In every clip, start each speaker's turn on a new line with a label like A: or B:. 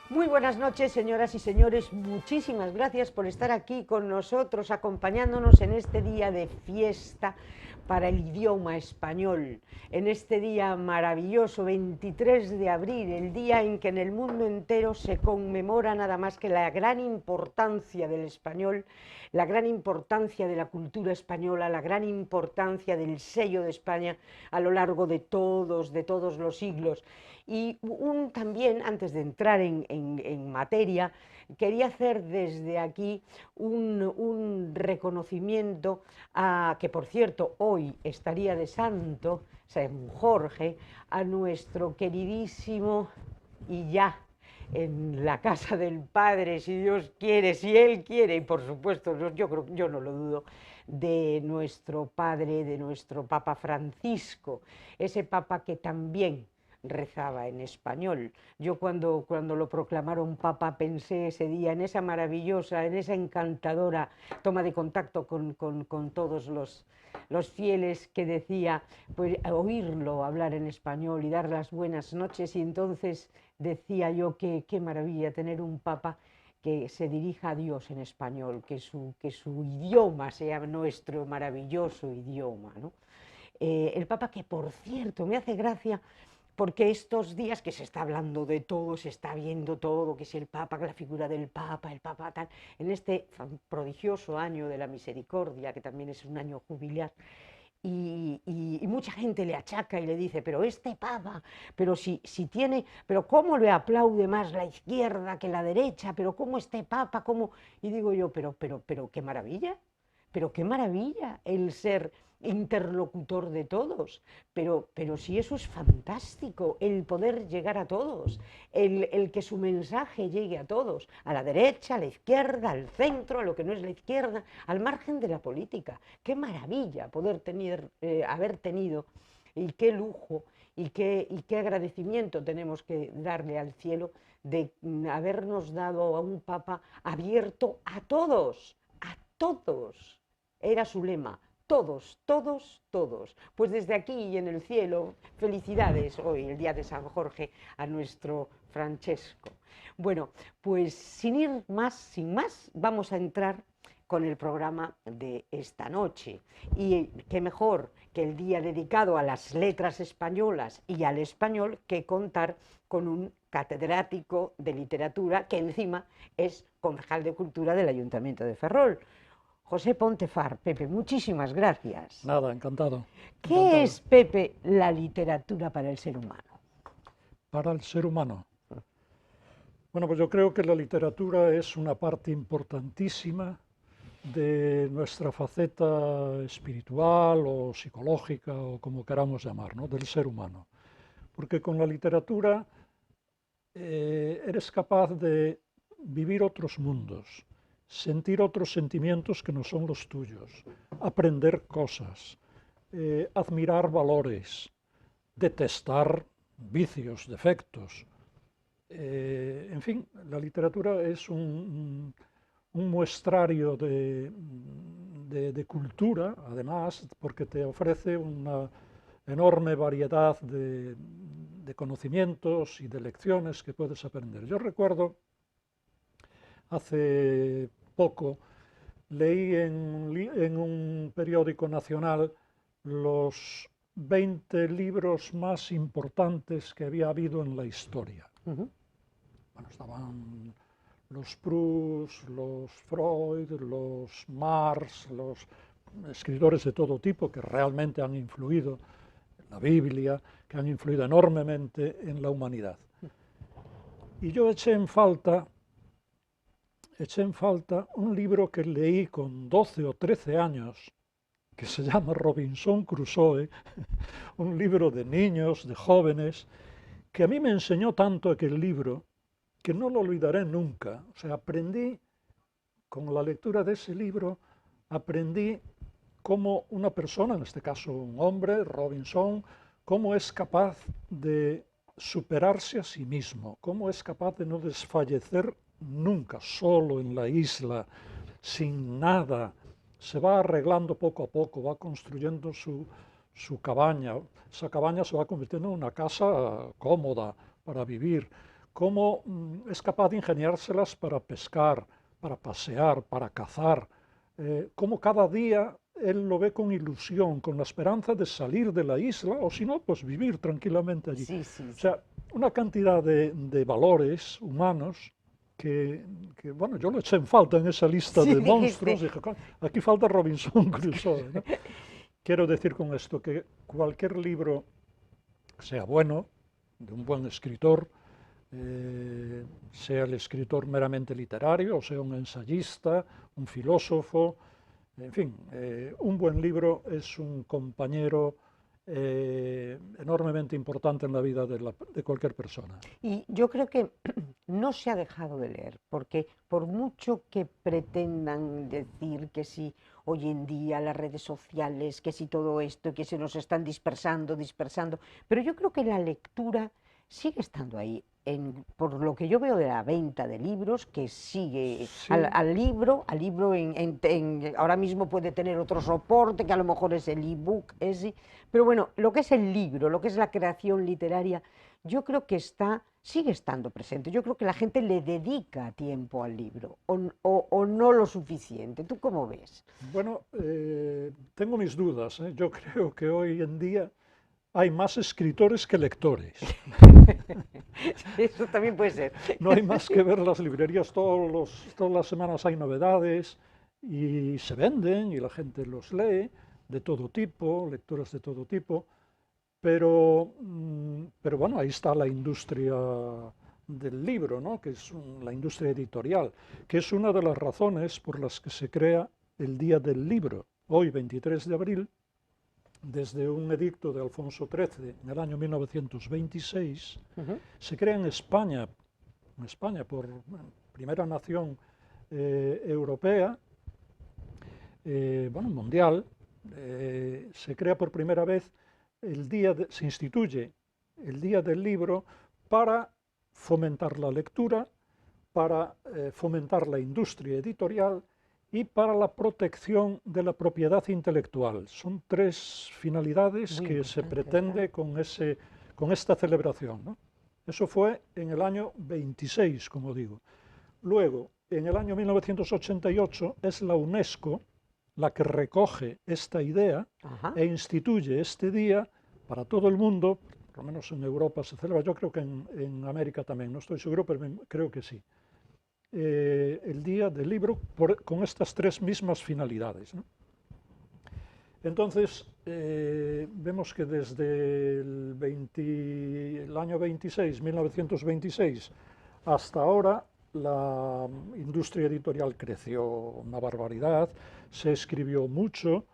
A: Muy buenas noches, señoras y señores. Muchísimas gracias por estar aquí con nosotros, acompañándonos en este día de fiesta para el idioma español, en este día maravilloso, 23 de abril, el día en que en el mundo entero se conmemora nada más que la gran importancia del español, la gran importancia de la cultura española, la gran importancia del sello de España a lo largo de todos los siglos. Y también, antes de entrar en materia, quería hacer desde aquí un reconocimiento a, que por cierto hoy estaría de santo, San Jorge, a nuestro queridísimo y ya en la casa del Padre, si Dios quiere, si Él quiere, y por supuesto yo no lo dudo, de nuestro Padre, de nuestro Papa Francisco, ese Papa que también rezaba en español. Yo cuando lo proclamaron Papa pensé ese día en esa maravillosa, en esa encantadora toma de contacto con todos los fieles, que decía, pues oírlo hablar en español y dar las buenas noches, y entonces decía yo que qué maravilla tener un Papa que se dirija a Dios en español, que su idioma sea nuestro maravilloso idioma, ¿no? El Papa, que por cierto me hace gracia porque estos días que se está hablando de todo, se está viendo todo, que si el Papa, que la figura del Papa, el Papa tal, en este prodigioso año de la misericordia, que también es un año jubilar, y mucha gente le achaca y le dice, pero este Papa, pero si tiene, pero cómo le aplaude más la izquierda que la derecha, pero cómo este Papa, cómo, y digo yo, pero qué maravilla el ser interlocutor de todos, pero si eso es fantástico, el poder llegar a todos, el que su mensaje llegue a todos, a la derecha, a la izquierda, al centro, a lo que no es la izquierda, al margen de la política. Qué maravilla poder haber tenido, y qué lujo y qué agradecimiento tenemos que darle al cielo de habernos dado a un Papa abierto a todos, a todos. Era su lema, todos, todos, todos. Pues desde aquí y en el cielo, felicidades hoy, el día de San Jorge, a nuestro Francesco. Bueno, pues sin más, vamos a entrar con el programa de esta noche. Y qué mejor que el día dedicado a las letras españolas y al español que contar con un catedrático de literatura que encima es concejal de cultura del Ayuntamiento de Ferrol. José Pontefar. Pepe, muchísimas gracias.
B: Nada, encantado,
A: ¿Qué
B: encantado.
A: es, Pepe, la literatura para el ser humano?
B: Para el ser humano. Bueno, pues yo creo que la literatura es una parte importantísima de nuestra faceta espiritual o psicológica o como queramos llamar, ¿no? Del ser humano. Porque con la literatura eres capaz de vivir otros mundos, sentir otros sentimientos que no son los tuyos, aprender cosas, admirar valores, detestar vicios, defectos. En fin, la literatura es un muestrario de cultura, además, porque te ofrece una enorme variedad de conocimientos y de lecciones que puedes aprender. Yo recuerdo, hace poco, leí en un periódico nacional los 20 libros más importantes que había habido en la historia. Bueno, estaban los Proust, los Freud, los Marx, los escritores de todo tipo que realmente han influido en la Biblia, que han influido enormemente en la humanidad. Y yo eché en falta un libro que leí con 12 o 13 años, que se llama Robinson Crusoe, un libro de niños, de jóvenes, que a mí me enseñó tanto aquel libro que no lo olvidaré nunca. O sea, aprendí, con la lectura de ese libro, aprendí cómo una persona, en este caso un hombre, Robinson, cómo es capaz de superarse a sí mismo, cómo es capaz de no desfallecer nunca, solo en la isla, sin nada. Se va arreglando poco a poco, va construyendo su cabaña. Esa cabaña se va convirtiendo en una casa cómoda para vivir, cómo es capaz de ingeniárselas para pescar, para pasear, para cazar, cómo cada día él lo ve con ilusión, con la esperanza de salir de la isla, o si no, pues vivir tranquilamente allí.
A: Sí, sí,
B: O
A: sí.
B: sea, una cantidad de valores humanos bueno, yo lo eché en falta en esa lista
A: Sí,
B: de monstruos,
A: dijiste.
B: dije, "Coño, aquí falta Robinson Crusoe", ¿no? Quiero decir con esto que cualquier libro, sea bueno, de un buen escritor, sea el escritor meramente literario, o sea un ensayista, un filósofo, en fin, un buen libro es un compañero enormemente importante en la vida de cualquier persona.
A: Y yo creo que no se ha dejado de leer, porque por mucho que pretendan decir que si hoy en día las redes sociales, que si todo esto, que se nos están dispersando, dispersando, pero yo creo que la lectura sigue estando ahí. Por lo que yo veo de la venta de libros, que sigue
B: Sí,
A: al libro ahora mismo puede tener otro soporte, que a lo mejor es el ebook, ese, pero bueno, lo que es el libro, lo que es la creación literaria, yo creo que sigue estando presente. Yo creo que la gente le dedica tiempo al libro, o no lo suficiente. ¿Tú cómo ves?
B: bueno, tengo mis dudas, ¿eh? Yo creo que hoy en día hay más escritores que lectores.
A: Eso también puede ser.
B: No hay más que ver las librerías, todas las semanas hay novedades y se venden y la gente los lee de todo tipo, lectores de todo tipo, pero bueno, ahí está la industria del libro, ¿no? Que es la industria editorial, que es una de las razones por las que se crea el Día del Libro, hoy 23 de abril, desde un edicto de Alfonso XIII en el año 1926,
A: Ujú.
B: se crea en España por primera nación europea, bueno, mundial, se crea por primera vez se instituye el Día del Libro para fomentar la lectura, para fomentar la industria editorial y para la protección de la propiedad intelectual. Son tres finalidades
A: Muy
B: que se
A: importante, ¿verdad?
B: pretende con esta celebración, ¿no? Eso fue en el año 26, como digo. Luego, en el año 1988, es la UNESCO la que recoge esta idea
A: Ajá.
B: e instituye este día para todo el mundo, por lo menos en Europa se celebra, yo creo que en América también, no estoy seguro, pero creo que sí, el Día del Libro con estas tres mismas finalidades, ¿no? Entonces, vemos que desde el año 26, 1926, hasta ahora, la industria editorial creció una barbaridad, se escribió mucho,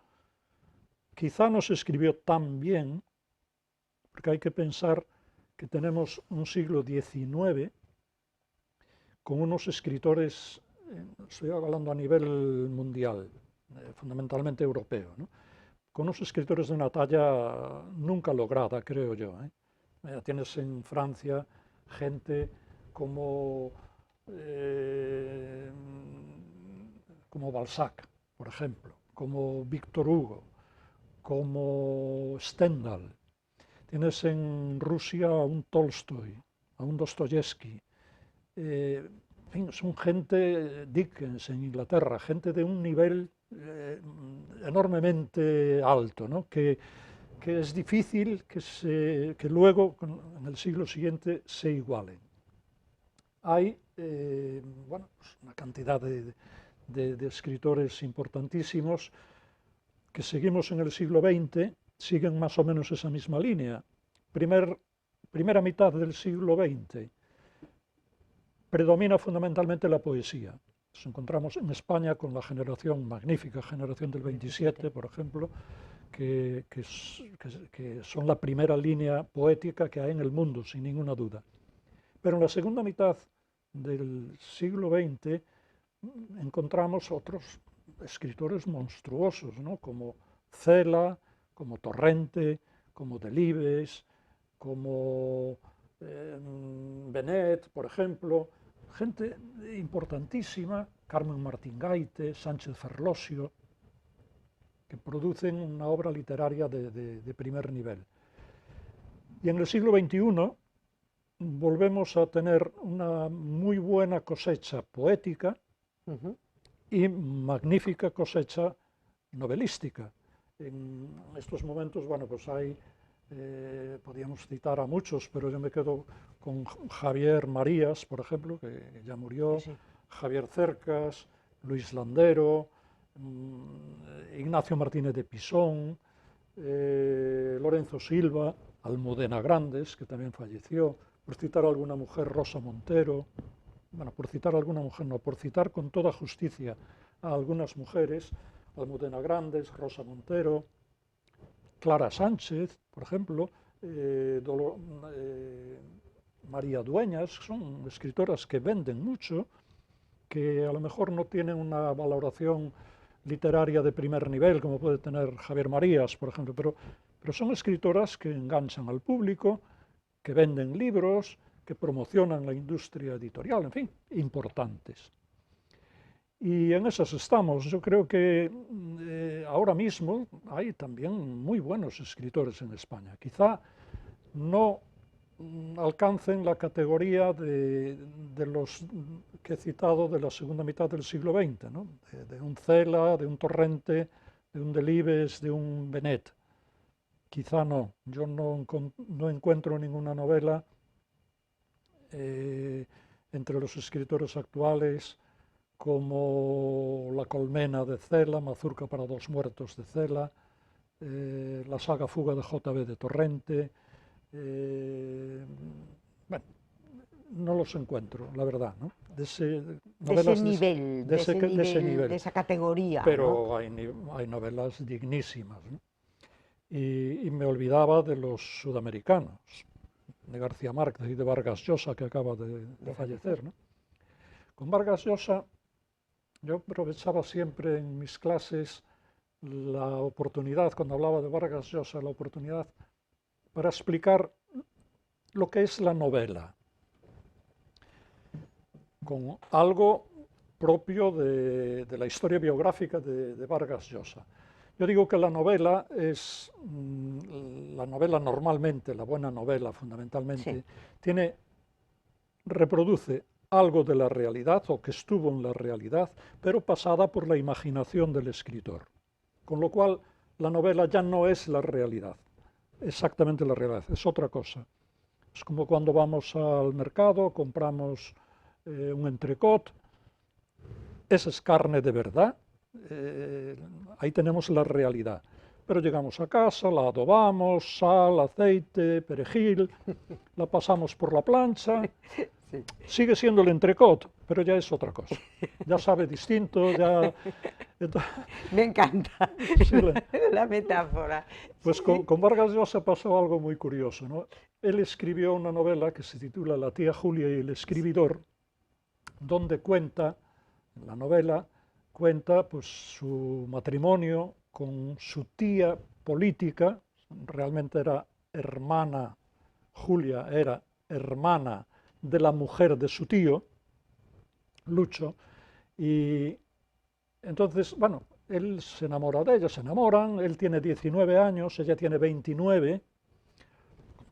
B: quizá no se escribió tan bien, porque hay que pensar que tenemos un siglo XIX con unos escritores, estoy hablando a nivel mundial, fundamentalmente europeo, ¿no? Con unos escritores de una talla nunca lograda, creo yo, ¿eh? Tienes en Francia gente como, eh, como Balzac, por ejemplo, como Víctor Hugo, como Stendhal. Tienes en Rusia a un Tolstoy, a un Dostoyevsky. En fin, son gente, Dickens en Inglaterra, gente de un nivel enormemente alto, ¿no? Que es difícil que luego, en el siglo siguiente, se igualen. Hay bueno, pues una cantidad de escritores importantísimos que seguimos en el siglo XX, siguen más o menos esa misma línea. Primera mitad del siglo XX predomina fundamentalmente la poesía. Nos encontramos en España con la generación, magnífica generación del 27,
A: 27.
B: por ejemplo, que son la primera línea poética que hay en el mundo, sin ninguna duda. Pero en la segunda mitad del siglo XX encontramos otros escritores monstruosos, ¿no? Como Cela, como Torrente, como Delibes, como Benet, por ejemplo, gente importantísima, Carmen Martín Gaite, Sánchez Ferlosio, que producen una obra literaria de primer nivel. Y en el siglo XXI volvemos a tener una muy buena cosecha poética
A: Ujú.
B: y magnífica cosecha novelística. En estos momentos, bueno, pues hay, podríamos citar a muchos, pero yo me quedo con Javier Marías, por ejemplo, que ya
A: Sí,
B: murió,
A: sí.
B: Javier Cercas, Luis Landero, Ignacio Martínez de Pisón, Lorenzo Silva, Almudena Grandes, que también falleció, por citar a alguna mujer, Rosa Montero, bueno, por citar a alguna mujer, no, por citar con toda justicia a algunas mujeres, Almudena Grandes, Rosa Montero, Clara Sánchez, por ejemplo, María Dueñas, son escritoras que venden mucho, que a lo mejor no tienen una valoración literaria de primer nivel, como puede tener Javier Marías, por ejemplo, pero son escritoras que enganchan al público, que venden libros, que promocionan la industria editorial, en fin, importantes. Y en esas estamos. Yo creo que ahora mismo hay también muy buenos escritores en España. Quizá no alcancen la categoría de los que he citado de la segunda mitad del siglo XX, ¿no? De un Cela, de un Torrente, de un Delibes, de un Benet. Quizá no. Yo no encuentro ninguna novela entre los escritores actuales como La colmena de Cela, Mazurca para dos muertos de Cela, la saga Fuga de J.B. de Torrente. Bueno, no los encuentro, la verdad, ¿no? Novelas
A: De ese
B: de ese
A: nivel, de
B: nivel,
A: esa categoría, ¿no?
B: pero hay novelas dignísimas, ¿no? Y me olvidaba de los sudamericanos, de García Márquez y de Vargas Llosa, que acaba de fallecer, ¿no? Con Vargas Llosa yo aprovechaba siempre en mis clases la oportunidad, cuando hablaba de Vargas Llosa, la oportunidad para explicar lo que es la novela, con algo propio de la historia biográfica de Vargas Llosa. Yo digo que la novela es, la novela normalmente, la buena novela fundamentalmente,
A: Sí.
B: reproduce algo de la realidad o que estuvo en la realidad, pero pasada por la imaginación del escritor. Con lo cual, la novela ya no es la realidad, exactamente la realidad, es otra cosa. Es como cuando vamos al mercado, compramos un entrecot, esa es carne de verdad, ahí tenemos la realidad. Pero llegamos a casa, la adobamos, sal, aceite, perejil, la pasamos por la plancha,
A: Sí.
B: sigue siendo el entrecot, pero ya es otra cosa. Ya sabe distinto, ya...
A: Me encanta
B: Sí,
A: la metáfora.
B: pues
A: Sí.
B: con Vargas Llosa pasó algo muy curioso, ¿no? Él escribió una novela que se titula La tía Julia y el escribidor, donde cuenta, en la novela, cuenta pues, su matrimonio con su tía política, realmente era hermana, Julia era hermana de la mujer de su tío, Lucho, y entonces, bueno, él se enamora de ella, se enamoran, él tiene 19 años, ella tiene 29,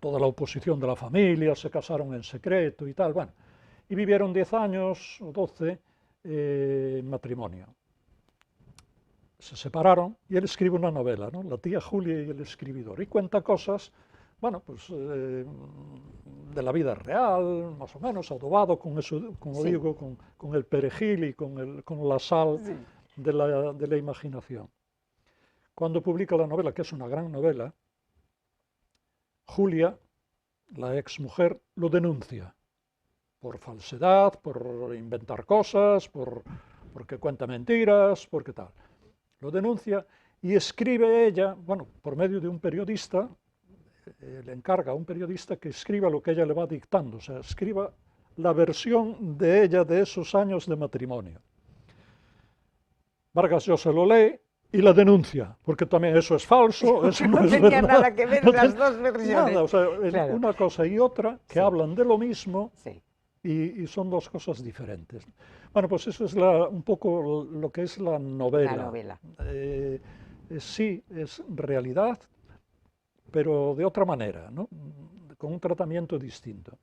B: toda la oposición de la familia, se casaron en secreto y tal, bueno, y vivieron 10 años o 12 en matrimonio. Se separaron y él escribe una novela, ¿no? La tía Julia y el escribidor, y cuenta cosas, bueno, pues de la vida real, más o menos, adobado con eso, como
A: Sí.
B: digo, con el perejil y con la sal
A: Sí.
B: de la imaginación. Cuando publica la novela, que es una gran novela, Julia, la exmujer, lo denuncia por falsedad, por inventar cosas, porque cuenta mentiras, porque tal. Lo denuncia y escribe ella, bueno, por medio de un periodista, le encarga a un periodista que escriba lo que ella le va dictando, o sea, escriba la versión de ella de esos años de matrimonio. Vargas Llosa lo lee y la denuncia, porque también eso es falso, eso no,
A: No
B: es
A: tenía
B: verdad.
A: nada que ver
B: No
A: las dos versiones.
B: nada, o sea,
A: Claro.
B: una cosa y otra que
A: Sí.
B: hablan de lo mismo
A: Sí.
B: y son dos cosas diferentes. Bueno, pues eso es un poco lo que es la
A: La
B: novela.
A: novela.
B: Sí, es realidad, pero de otra manera, ¿no? Con un tratamiento distinto.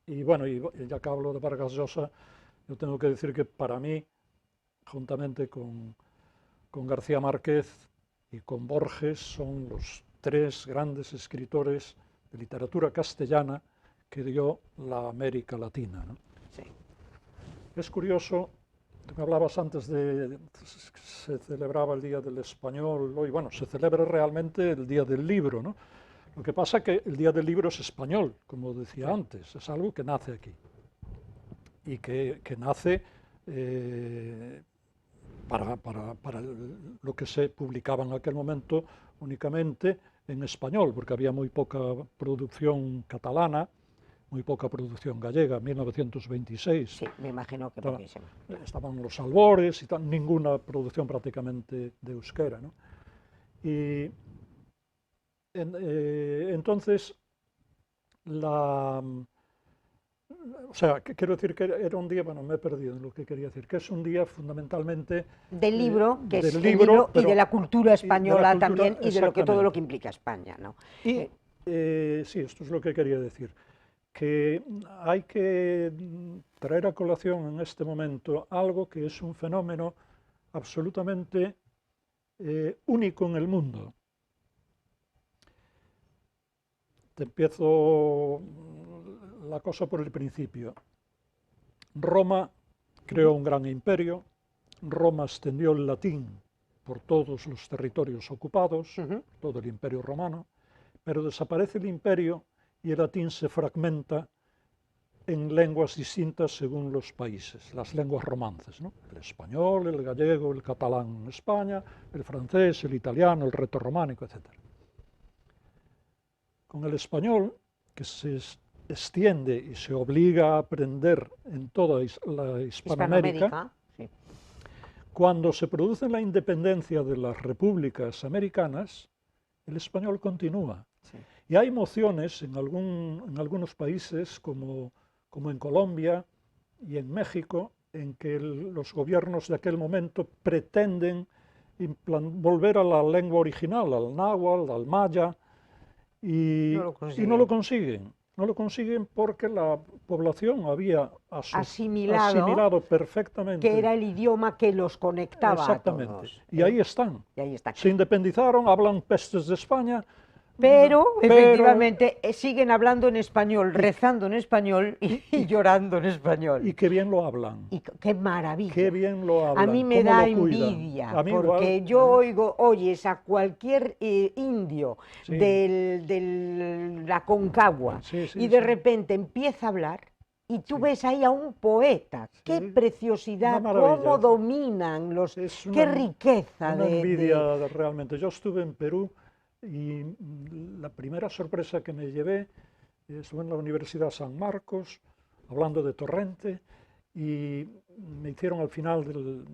B: Y bueno, y ya que hablo de Vargas Llosa, yo tengo que decir que para mí, juntamente con García Márquez y con Borges, son los tres grandes escritores de literatura castellana que dio la América Latina, ¿no?
A: Sí.
B: Es curioso, tú me hablabas antes de que se celebraba el Día del Español, hoy, bueno, se celebra realmente el Día del Libro, ¿no? Lo que pasa es que el Día del Libro es español, como decía antes, es algo que nace aquí y que nace para lo que se publicaba en aquel momento únicamente en español, porque había muy poca producción catalana, muy poca producción gallega, 1926.
A: Sí, me imagino que poquísimo.
B: Estaban los albores y tal, ninguna producción prácticamente de euskera, ¿no? Y entonces, o sea, quiero decir que era un día, bueno, me he perdido en lo que quería decir, que es un día fundamentalmente
A: Del libro, que es
B: del
A: el
B: libro,
A: libro, y
B: pero-
A: de la cultura española
B: cultura,
A: también, y de lo que todo lo
B: exactamente.
A: que implica España, ¿no?
B: Y sí, esto es lo que quería decir, que hay que traer a colación en este momento algo que es un fenómeno absolutamente único en el mundo. Te empiezo la cosa por el principio. Roma creó un gran imperio, Roma extendió el latín por todos los territorios ocupados, todo el imperio romano, pero desaparece el imperio y el latín se fragmenta en lenguas distintas según los países, las lenguas romances, ¿no? El español, el gallego, el catalán en España, el francés, el italiano, el retorrománico, etc. Con el español, que se extiende y se obliga a aprender en toda la Hispanoamérica,
A: sí.
B: cuando se produce la independencia de las repúblicas americanas, el español continúa.
A: Sí.
B: Y hay mociones en algunos países, como en Colombia y en México, en que los gobiernos de aquel momento pretenden volver a la lengua original, al náhuatl, al maya, y no lo consiguen. No lo consiguen porque la población había asimilado perfectamente.
A: Que era el idioma que los conectaba
B: Exactamente.
A: a todos.
B: Y ahí están.
A: Y ahí están.
B: Se independizaron, hablan pestes de España.
A: Pero efectivamente siguen hablando en español, rezando en español y llorando en español.
B: Y qué bien lo hablan.
A: Y qué maravilla.
B: Qué bien lo hablan.
A: A mí me da envidia, porque yo oyes a cualquier indio de la Concagua y de repente empieza a hablar y tú ves ahí a un poeta. Qué preciosidad, cómo dominan qué riqueza.
B: Una envidia realmente. Yo estuve en Perú. Y la primera sorpresa que me llevé, estuve en la Universidad San Marcos, hablando de Torrente, y me hicieron al final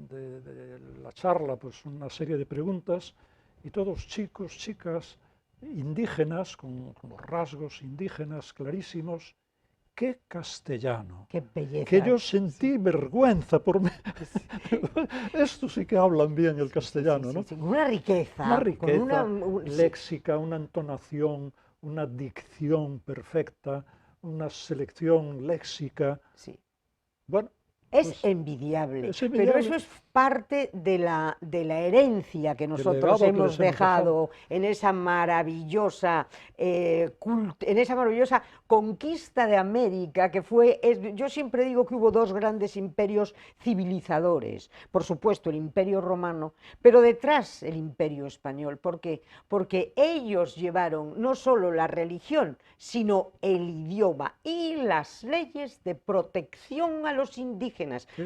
B: de la charla pues una serie de preguntas, y todos chicos, chicas, indígenas, con los rasgos indígenas clarísimos. ¡Qué castellano!
A: ¡Qué belleza!
B: Que yo sentí vergüenza por mí. Estos sí que hablan bien el castellano, ¿no?
A: Una riqueza.
B: Una riqueza léxica, una entonación, una dicción perfecta, una selección léxica.
A: Sí.
B: Bueno,
A: es envidiable, pero eso es parte de la herencia que nosotros hemos dejado en esa maravillosa conquista de América, que fue, yo siempre digo que hubo dos grandes imperios civilizadores, por supuesto el Imperio Romano, pero detrás el Imperio Español. ¿Por qué? Porque ellos llevaron no solo la religión, sino el idioma y las leyes de protección a los indígenas,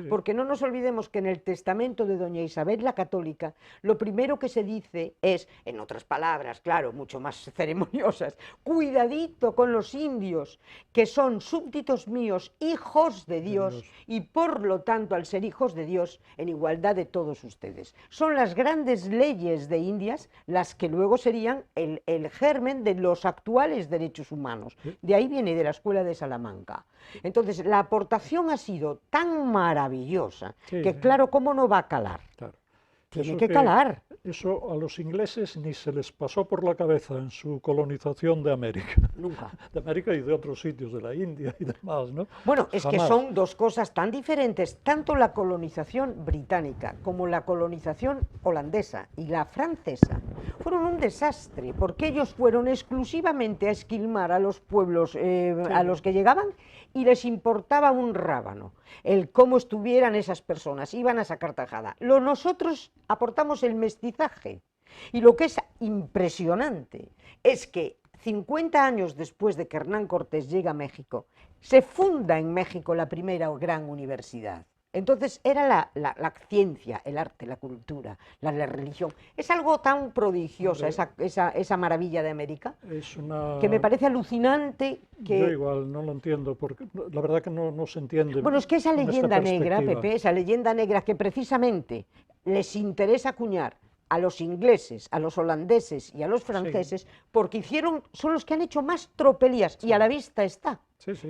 A: porque no nos olvidemos que en el testamento de doña Isabel la Católica, lo primero que se dice es, en otras palabras, claro, mucho más ceremoniosas, cuidadito con los indios, que son súbditos míos, hijos de Dios, y por lo tanto, al ser hijos de Dios, en igualdad de todos ustedes. Son las grandes leyes de Indias las que luego serían el germen de los actuales derechos humanos. De ahí viene, de la Escuela de Salamanca. Entonces, la aportación ha sido tan maravillosa que, claro, ¿cómo no va a calar?
B: Claro.
A: tiene que calar.
B: Eso a los ingleses ni se les pasó por la cabeza en su colonización de América.
A: Nunca.
B: De América y de otros sitios, de la India y demás, ¿no?
A: Bueno, es que
B: Jamás.
A: son dos cosas tan diferentes, tanto la colonización británica como la colonización holandesa y la francesa fueron un desastre, porque ellos fueron exclusivamente a esquilmar a los pueblos a los que llegaban y les importaba un rábano el cómo estuvieran esas personas, iban a sacar tajada. Nosotros aportamos el mestizaje, y lo que es impresionante es que 50 años después de que Hernán Cortés llega a México, se funda en México la primera gran universidad. Entonces era la ciencia, el arte, la cultura, la religión. Es algo tan prodigiosa esa maravilla de América, que me parece alucinante que...
B: Yo igual no lo entiendo, porque la verdad que no se entiende.
A: Bueno, es que esa leyenda negra,
B: perspectiva.
A: Pepe, esa leyenda negra que precisamente les interesa acuñar a los ingleses, a los holandeses y a los franceses, porque son los que han hecho más tropelías, y a la vista está.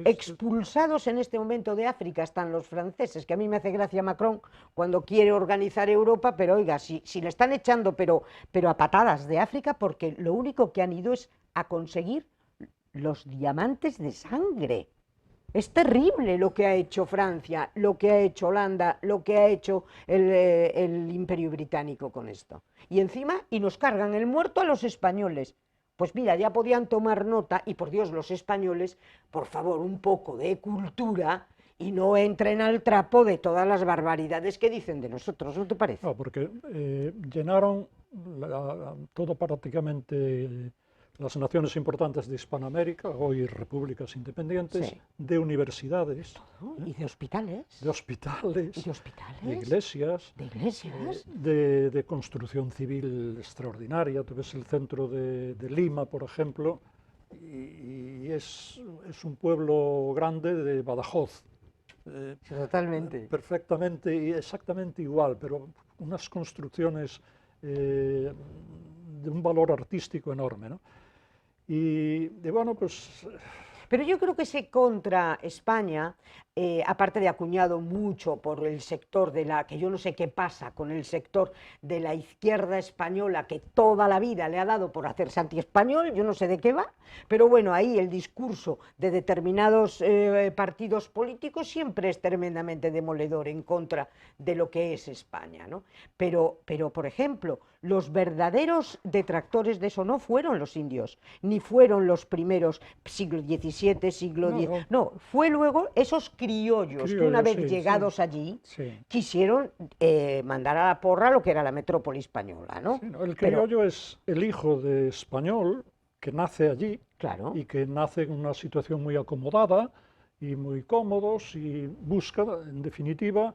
A: Expulsados en este momento de África están los franceses, que a mí me hace gracia Macron cuando quiere organizar Europa, pero oiga, si le están echando pero a patadas de África, porque lo único que han ido es a conseguir los diamantes de sangre. Es terrible lo que ha hecho Francia, lo que ha hecho Holanda, lo que ha hecho el Imperio Británico con esto. Y encima, nos cargan el muerto a los españoles. Pues mira, ya podían tomar nota, y por Dios, los españoles, por favor, un poco de cultura y no entren al trapo de todas las barbaridades que dicen de nosotros, ¿no te parece?
B: No, porque llenaron todo prácticamente las naciones importantes de Hispanoamérica, hoy repúblicas independientes, de universidades.
A: Y de hospitales.
B: De hospitales.
A: Y de hospitales.
B: De iglesias.
A: De iglesias.
B: De construcción civil extraordinaria. Tú ves el centro de Lima, por ejemplo, y es un pueblo grande de Badajoz.
A: Totalmente.
B: Perfectamente y exactamente igual, pero unas construcciones de un valor artístico enorme, ¿no? Y bueno, pues...
A: Pero yo creo que ese contra España, aparte de acuñado mucho por el sector que yo no sé qué pasa con el sector de la izquierda española, que toda la vida le ha dado por hacerse anti-español, yo no sé de qué va, pero bueno, ahí el discurso de determinados partidos políticos siempre es tremendamente demoledor en contra de lo que es España, ¿no? Pero por ejemplo, los verdaderos detractores de eso no fueron los indios, ni fueron los primeros siglo XVII, siglo X, no, fue luego esos criollos que una vez llegados allí quisieron mandar a la porra lo que era la metrópoli española, ¿no?
B: Sí, no, el criollo es el hijo de español que nace allí,
A: claro,
B: y que nace en una situación muy acomodada y muy cómodos, y busca, en definitiva,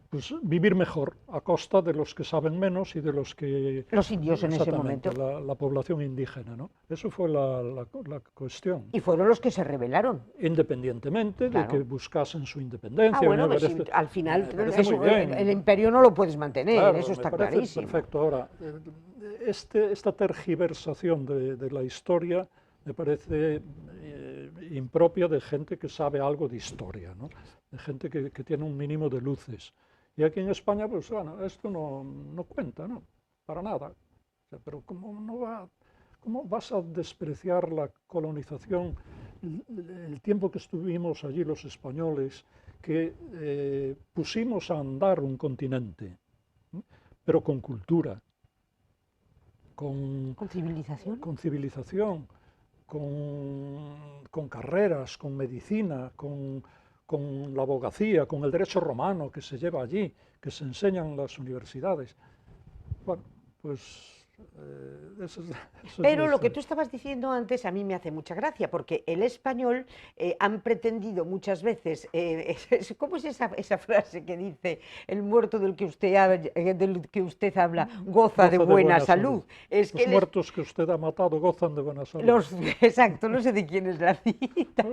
B: pues vivir mejor a costa de los que saben menos y de los que...
A: Los indios en ese momento.
B: La población indígena, ¿no? Eso fue la cuestión.
A: Y fueron los que se rebelaron.
B: Independientemente de que buscasen su independencia.
A: Bueno, pues al final el imperio no lo puedes mantener, claro, eso está clarísimo.
B: Perfecto. Ahora, esta tergiversación de la historia me parece impropia de gente que sabe algo de historia, ¿no? De gente que tiene un mínimo de luces. Y aquí en España, pues bueno, esto no cuenta, ¿no? Para nada. O sea, pero ¿cómo vas a despreciar la colonización, el tiempo que estuvimos allí los españoles, que pusimos a andar un continente, pero con cultura, con
A: civilización?
B: Con civilización, con carreras, con medicina, con la abogacía, con el derecho romano que se lleva allí, que se enseña en las universidades. Bueno, pues
A: Pero lo que tú estabas diciendo antes a mí me hace mucha gracia, porque el español han pretendido muchas veces, ¿cómo es esa frase que dice el muerto del que usted habla goza de buena salud?
B: Es que los muertos que usted ha matado gozan de buena salud.
A: Exacto, no sé de quién es la cita.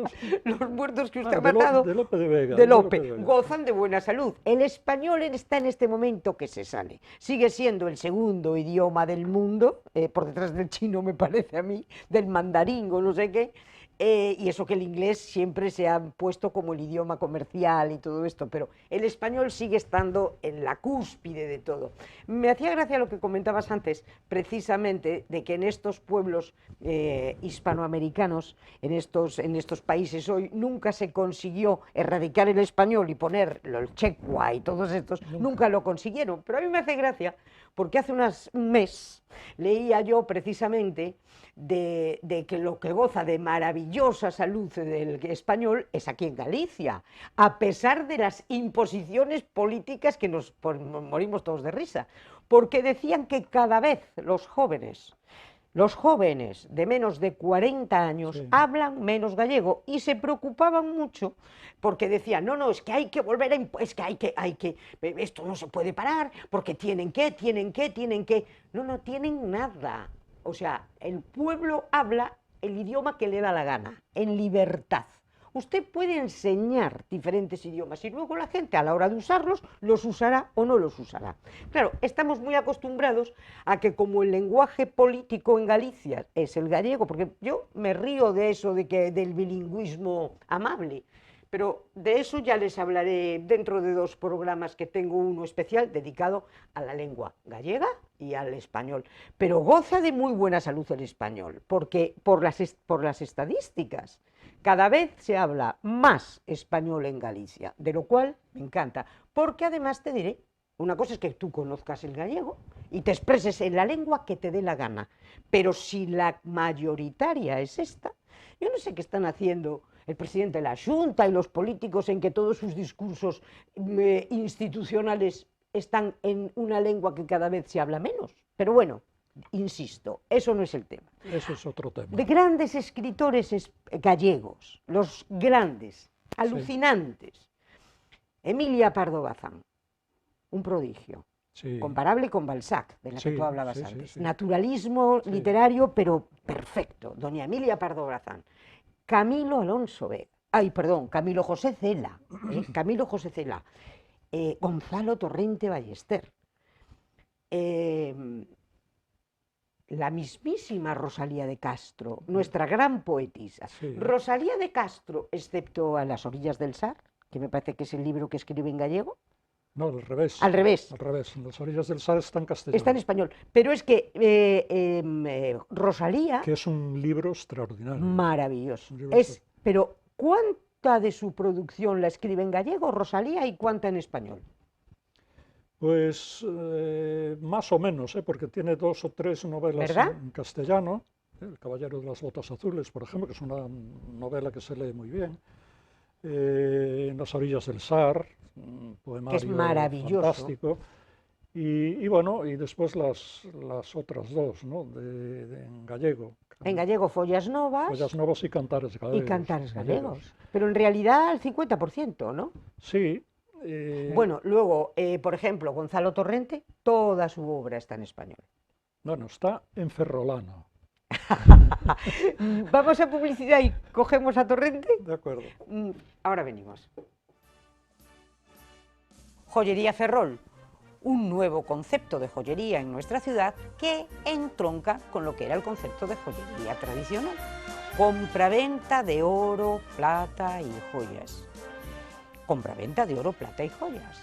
A: Los muertos que usted ha
B: de
A: matado
B: de Lope de Vega,
A: de Lope, gozan de buena salud. El español está en este momento que se sale. Sigue siendo el segundo idioma del mundo, por detrás del chino me parece a mí, del mandarín o no sé qué, Y eso que el inglés siempre se ha puesto como el idioma comercial y todo esto, pero el español sigue estando en la cúspide de todo. Me hacía gracia lo que comentabas antes, precisamente, de que en estos pueblos hispanoamericanos, en estos países hoy, nunca se consiguió erradicar el español y poner el Checwa y todos estos, nunca lo consiguieron. Pero a mí me hace gracia porque hace un mes leía yo precisamente de que lo que goza de maravillosa salud del español es aquí en Galicia, a pesar de las imposiciones políticas que nos morimos todos de risa, porque decían que cada vez los jóvenes de menos de 40 años
B: Sí.
A: hablan menos gallego y se preocupaban mucho porque decían, no, es que hay que volver es que esto no se puede parar porque tienen que. No tienen nada. O sea, el pueblo habla el idioma que le da la gana, en libertad. Usted puede enseñar diferentes idiomas y luego la gente a la hora de usarlos los usará o no los usará. Claro, estamos muy acostumbrados a que como el lenguaje político en Galicia es el gallego, porque yo me río de eso del bilingüismo amable, pero de eso ya les hablaré dentro de 2 programas que tengo, uno especial dedicado a la lengua gallega y al español. Pero goza de muy buena salud el español, porque por las estadísticas cada vez se habla más español en Galicia, de lo cual me encanta, porque además te diré, una cosa es que tú conozcas el gallego y te expreses en la lengua que te dé la gana, pero si la mayoritaria es esta, yo no sé qué están haciendo el presidente de la Xunta y los políticos en que todos sus discursos institucionales están en una lengua que cada vez se habla menos. Pero bueno, insisto, eso no es el tema.
B: Eso es otro tema.
A: De grandes escritores gallegos, los grandes, alucinantes. Sí. Emilia Pardo Bazán, un prodigio. Sí. Comparable con Balzac, de la que tú hablabas antes. Sí. Naturalismo literario, pero perfecto. Doña Emilia Pardo Bazán. Camilo Alonso Vega. Camilo José Cela. Camilo José Cela. Gonzalo Torrente Ballester. La mismísima Rosalía de Castro, nuestra gran poetisa. Sí. Rosalía de Castro, excepto A las orillas del Sar, que me parece que es el libro que escribe en gallego.
B: No, al revés.
A: Al revés.
B: Al revés. Las orillas del Sar está en castellano.
A: Está en español. Pero es que Rosalía...
B: Que es un libro extraordinario.
A: Maravilloso. Pero ¿cuánta de su producción la escribe en gallego, Rosalía, y cuánta en español?
B: Pues más o menos, porque tiene 2 o 3 novelas en castellano. El Caballero de las Botas Azules, por ejemplo, que es una novela que se lee muy bien. En las orillas del Sar, un poemario
A: que es maravilloso.
B: Fantástico. Y bueno, y después las otras 2, ¿no? En gallego.
A: En gallego, Follas Novas.
B: Follas Novas y Cantares Galegos.
A: Y Cantares Galegos. Pero en realidad el 50%, ¿no?
B: Sí.
A: Bueno, luego, por ejemplo, Gonzalo Torrente, toda su obra está en español.
B: Bueno, está en ferrolano.
A: Vamos a publicidad y cogemos a Torrente.
B: De acuerdo.
A: Ahora venimos. Joyería Ferrol, un nuevo concepto de joyería en nuestra ciudad que entronca con lo que era el concepto de joyería tradicional. Compraventa de oro, plata y joyas. Compraventa de oro, plata y joyas.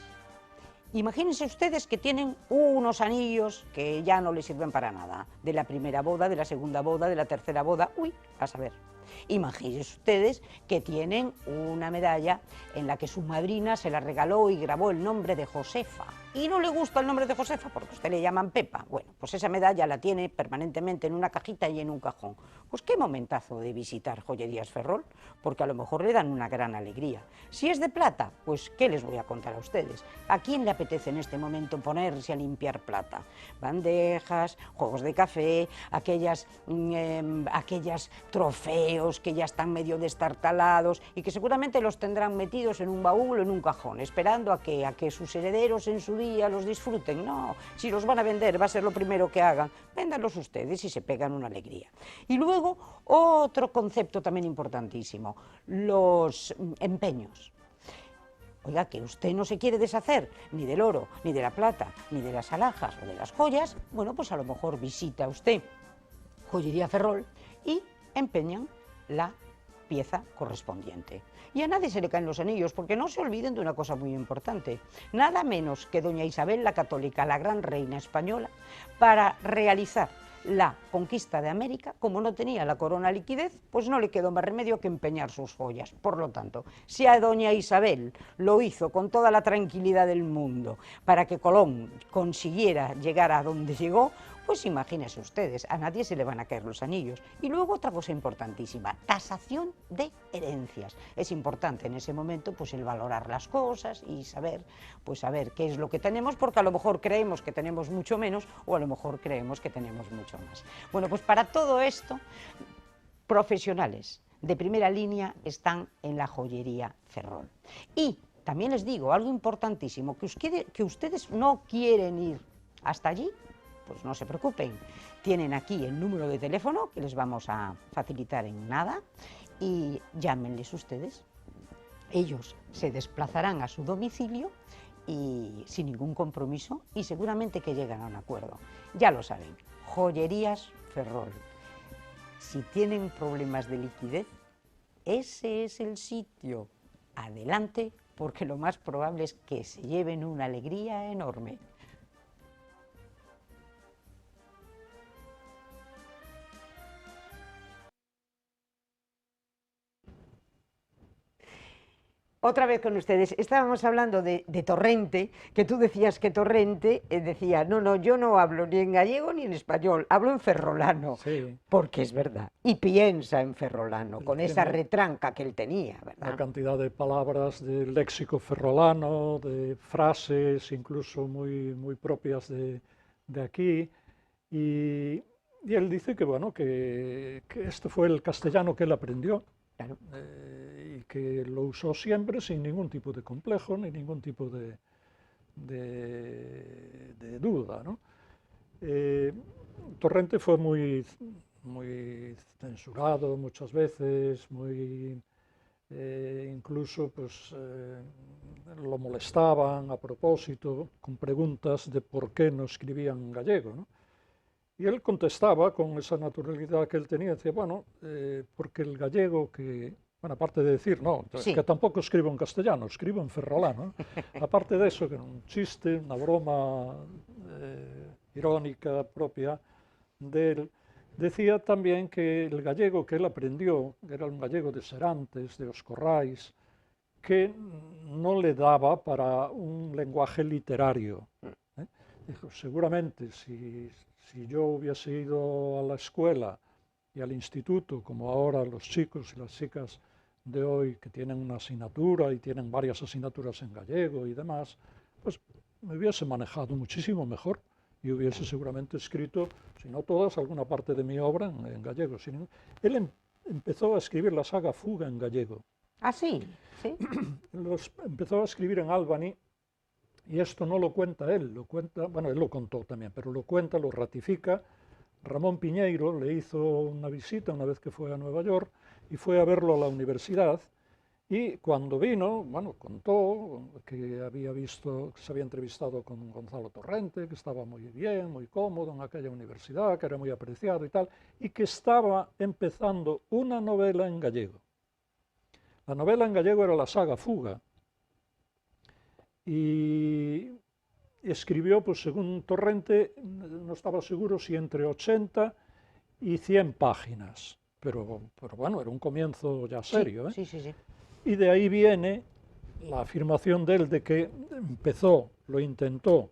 A: Imagínense ustedes que tienen unos anillos que ya no les sirven para nada, de la primera boda, de la segunda boda, de la tercera boda, a saber. Imagínense ustedes que tienen una medalla en la que su madrina se la regaló y grabó el nombre de Josefa. Y no le gusta el nombre de Josefa porque a usted le llaman Pepa. Bueno, pues esa medalla la tiene permanentemente en una cajita y en un cajón. Pues qué momentazo de visitar Joyerías Ferrol, porque a lo mejor le dan una gran alegría. Si es de plata, pues ¿qué les voy a contar a ustedes? ¿A quién le apetece en este momento ponerse a limpiar plata? Bandejas, juegos de café, aquellas trofeos que ya están medio destartalados y que seguramente los tendrán metidos en un baúl o en un cajón, esperando a que sus herederos en su día los disfruten. No, si los van a vender va a ser lo primero que hagan. Véndanlos ustedes y se pegan una alegría. Y luego otro concepto también importantísimo, los empeños. Oiga, que usted no se quiere deshacer ni del oro, ni de la plata, ni de las alhajas o de las joyas, bueno, pues a lo mejor visita usted Joyería Ferrol y empeñan la pieza correspondiente. Y a nadie se le caen los anillos, porque no se olviden de una cosa muy importante. Nada menos que doña Isabel la Católica, la gran reina española, para realizar la conquista de América, como no tenía la corona liquidez, pues no le quedó más remedio que empeñar sus joyas. Por lo tanto, si a doña Isabel lo hizo con toda la tranquilidad del mundo para que Colón consiguiera llegar a donde llegó, pues imagínense ustedes, a nadie se le van a caer los anillos. Y luego otra cosa importantísima, tasación de herencias. Es importante en ese momento pues el valorar las cosas y saber, pues saber qué es lo que tenemos, porque a lo mejor creemos que tenemos mucho menos o a lo mejor creemos que tenemos mucho más. Bueno, pues para todo esto, profesionales de primera línea están en la joyería Ferrol. Y también les digo algo importantísimo, que ustedes no quieren ir hasta allí, pues no se preocupen, tienen aquí el número de teléfono que les vamos a facilitar en nada y llámenles ustedes. Ellos se desplazarán a su domicilio y sin ningún compromiso y seguramente que llegan a un acuerdo. Ya lo saben, Joyerías Ferrol. Si tienen problemas de liquidez, ese es el sitio. Adelante, porque lo más probable es que se lleven una alegría enorme. Otra vez con ustedes, estábamos hablando de Torrente, que tú decías que Torrente decía, no, yo no hablo ni en gallego ni en español, hablo en ferrolano,
B: Sí.
A: porque es verdad, y piensa en ferrolano,
B: Él
A: con esa
B: tiene
A: retranca que él tenía,
B: una
A: ¿verdad?
B: cantidad de palabras del léxico ferrolano, de frases incluso muy propias de aquí, y, y él dice que, bueno, que este fue el castellano que él aprendió,
A: Claro.
B: y que lo usó siempre sin ningún tipo de complejo ni ningún tipo de duda, ¿no? Torrente fue muy censurado muchas veces, incluso pues, lo molestaban a propósito con preguntas de por qué no escribían en gallego, ¿no? Y él contestaba con esa naturalidad que él tenía, decía, bueno, porque el gallego que, bueno, aparte de decir, no,
A: Sí.
B: que tampoco escribo en castellano, escribo en ferrolano, ¿no? Aparte de eso, que era un chiste, una broma irónica propia de él, decía también que el gallego que él aprendió, era un gallego de Serantes, de Os Corrais, que no le daba para un lenguaje literario. Dijo, seguramente si yo hubiese ido a la escuela y al instituto, como ahora los chicos y las chicas de hoy que tienen una asignatura y tienen varias asignaturas en gallego y demás, pues me hubiese manejado muchísimo mejor y hubiese seguramente escrito, si no todas, alguna parte de mi obra en gallego. Él empezó a escribir la saga Fuga en gallego.
A: Ah, sí, sí.
B: Empezó a escribir en Albany. Y esto no lo cuenta él, lo cuenta, bueno, él lo contó también, pero lo cuenta, lo ratifica. Ramón Piñeiro le hizo una visita una vez que fue a Nueva York y fue a verlo a la universidad. Y cuando vino, bueno, contó que había visto, que se había entrevistado con Gonzalo Torrente, que estaba muy bien, muy cómodo en aquella universidad, que era muy apreciado y tal, y que estaba empezando una novela en gallego. La novela en gallego era la saga Fuga. Y escribió, pues según Torrente, no estaba seguro si entre 80 y 100 páginas, pero bueno, era un comienzo ya serio, ¿eh?
A: Sí, sí, sí.
B: Y de ahí viene la afirmación de él de que empezó, lo intentó,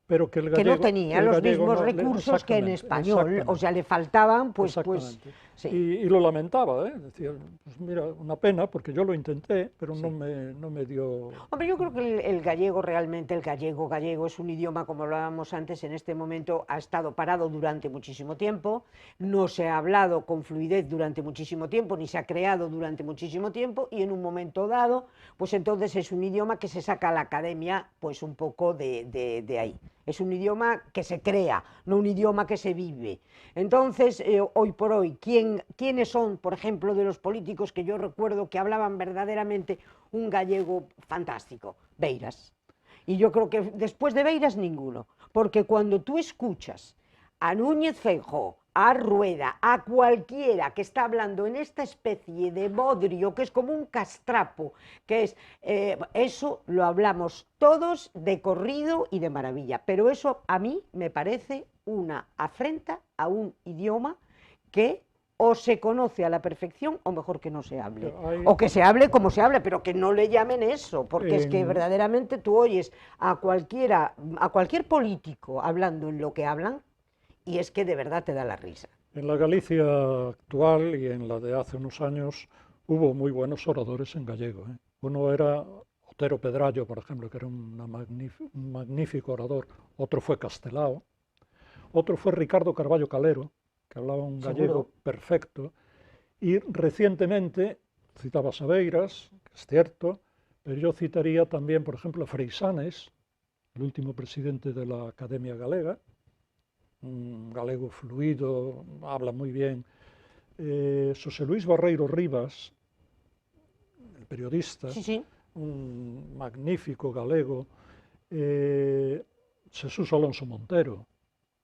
B: pero que el gallego...
A: Que no tenía los mismos recursos que en español, o sea, le faltaban, pues sí.
B: Y lo lamentaba, ¿eh? Decía, pues mira, una pena, porque yo lo intenté, pero sí, no me dio...
A: Hombre, yo creo que el gallego realmente, el gallego es un idioma, como hablábamos antes, en este momento ha estado parado durante muchísimo tiempo, no se ha hablado con fluidez durante muchísimo tiempo, ni se ha creado durante muchísimo tiempo, y en un momento dado, pues entonces es un idioma que se saca a la academia, pues un poco de ahí. Es un idioma que se crea, no un idioma que se vive. Entonces, hoy por hoy, ¿quiénes son, por ejemplo, de los políticos que yo recuerdo que hablaban verdaderamente un gallego fantástico? Beiras. Y yo creo que después de Beiras, ninguno. Porque cuando tú escuchas a Núñez Feijóo, a Rueda, a cualquiera que está hablando en esta especie de bodrio que es como un castrapo, que es, eso lo hablamos todos de corrido y de maravilla, pero eso a mí me parece una afrenta a un idioma que o se conoce a la perfección o mejor que no se hable, o que se hable como se hable, pero que no le llamen eso, porque es que verdaderamente tú oyes a cualquier político hablando en lo que hablan y es que de verdad te da la risa.
B: En la Galicia actual y en la de hace unos años hubo muy buenos oradores en gallego. Uno era Otero Pedrallo, por ejemplo, que era un magnífico orador. Otro fue Castelao. Otro fue Ricardo Carballo Calero, que hablaba un gallego perfecto. Y recientemente, citaba Sabeiras, que es cierto, pero yo citaría también, por ejemplo, a Freixanes, el último presidente de la Academia Galega, un galego fluido, habla muy bien. José Luis Barreiro Rivas, el periodista, un magnífico galego. Jesús Alonso Montero,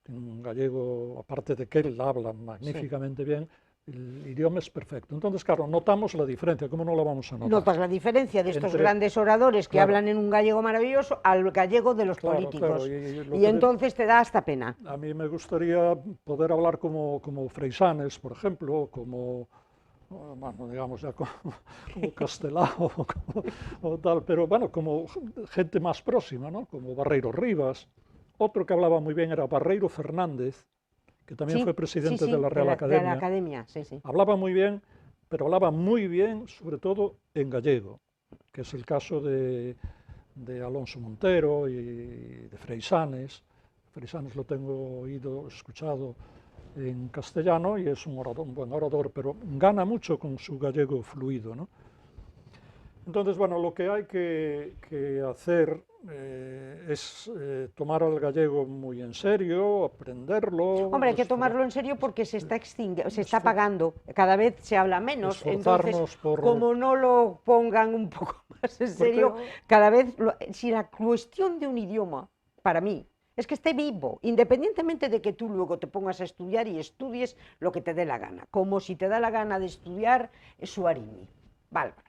B: un gallego, aparte de que él habla magníficamente bien, el idioma es perfecto. Entonces, claro, notamos la diferencia, ¿cómo no la vamos a notar?
A: Notas la diferencia de estos grandes oradores que hablan en un gallego maravilloso al gallego de los políticos. Y entonces te da hasta pena.
B: A mí me gustaría poder hablar como Freixanes, por ejemplo, como, bueno, digamos ya como Castelao o tal, pero bueno, como gente más próxima, ¿no? Como Barreiro Rivas. Otro que hablaba muy bien era Barreiro Fernández, que también fue presidente de la Real Academia.
A: De la Academia,
B: Hablaba muy bien, pero hablaba muy bien, sobre todo en gallego, que es el caso de Alonso Montero y de Freixanes. Freixanes lo tengo oído, escuchado en castellano y es un buen orador, pero gana mucho con su gallego fluido, ¿no? Entonces, bueno, lo que hay que hacer es tomar al gallego muy en serio, aprenderlo.
A: Hombre, hay que tomarlo en serio porque se está apagando, cada vez se habla menos, entonces, como no lo pongan un poco más en serio, cada vez, si la cuestión de un idioma, para mí, es que esté vivo, independientemente de que tú luego te pongas a estudiar y estudies lo que te dé la gana, como si te da la gana de estudiar Suarini, bárbaro.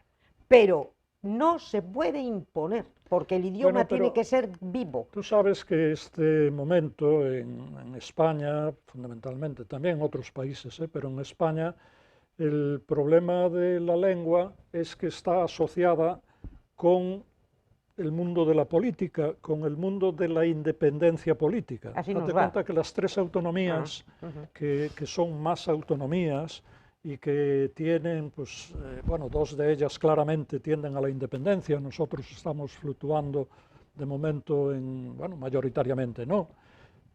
A: Pero no se puede imponer, porque el idioma tiene que ser vivo.
B: Tú sabes que este momento en España, fundamentalmente, también en otros países, pero en España, el problema de la lengua es que está asociada con el mundo de la política, con el mundo de la independencia política.
A: Así
B: Date cuenta que las tres autonomías, que son más autonomías, y que tienen, pues, bueno, dos de ellas claramente tienden a la independencia, nosotros estamos fluctuando de momento bueno, mayoritariamente no,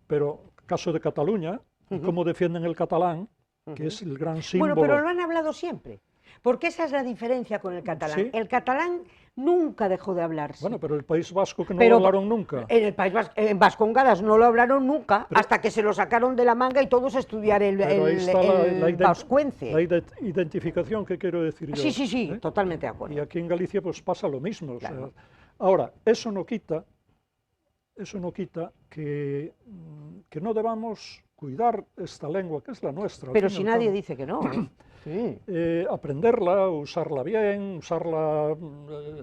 B: pero caso de Cataluña, cómo defienden el catalán, que es el gran símbolo.
A: Bueno, pero lo han hablado siempre, porque esa es la diferencia con el catalán. ¿Sí? El catalán nunca dejó de hablarse.
B: Bueno, pero el País Vasco que no lo hablaron nunca.
A: En el País Vasco, en Vascongadas no lo hablaron nunca, hasta que se lo sacaron de la manga y todos a estudiar el vascuence.
B: La identificación que quiero decir yo.
A: Sí, totalmente de acuerdo.
B: Y aquí en Galicia pues pasa lo mismo. Claro. O sea, ahora, eso no quita que no debamos cuidar esta lengua, que es la nuestra.
A: Pero si nadie dice que no.
B: Sí. Aprenderla, usarla bien, usarla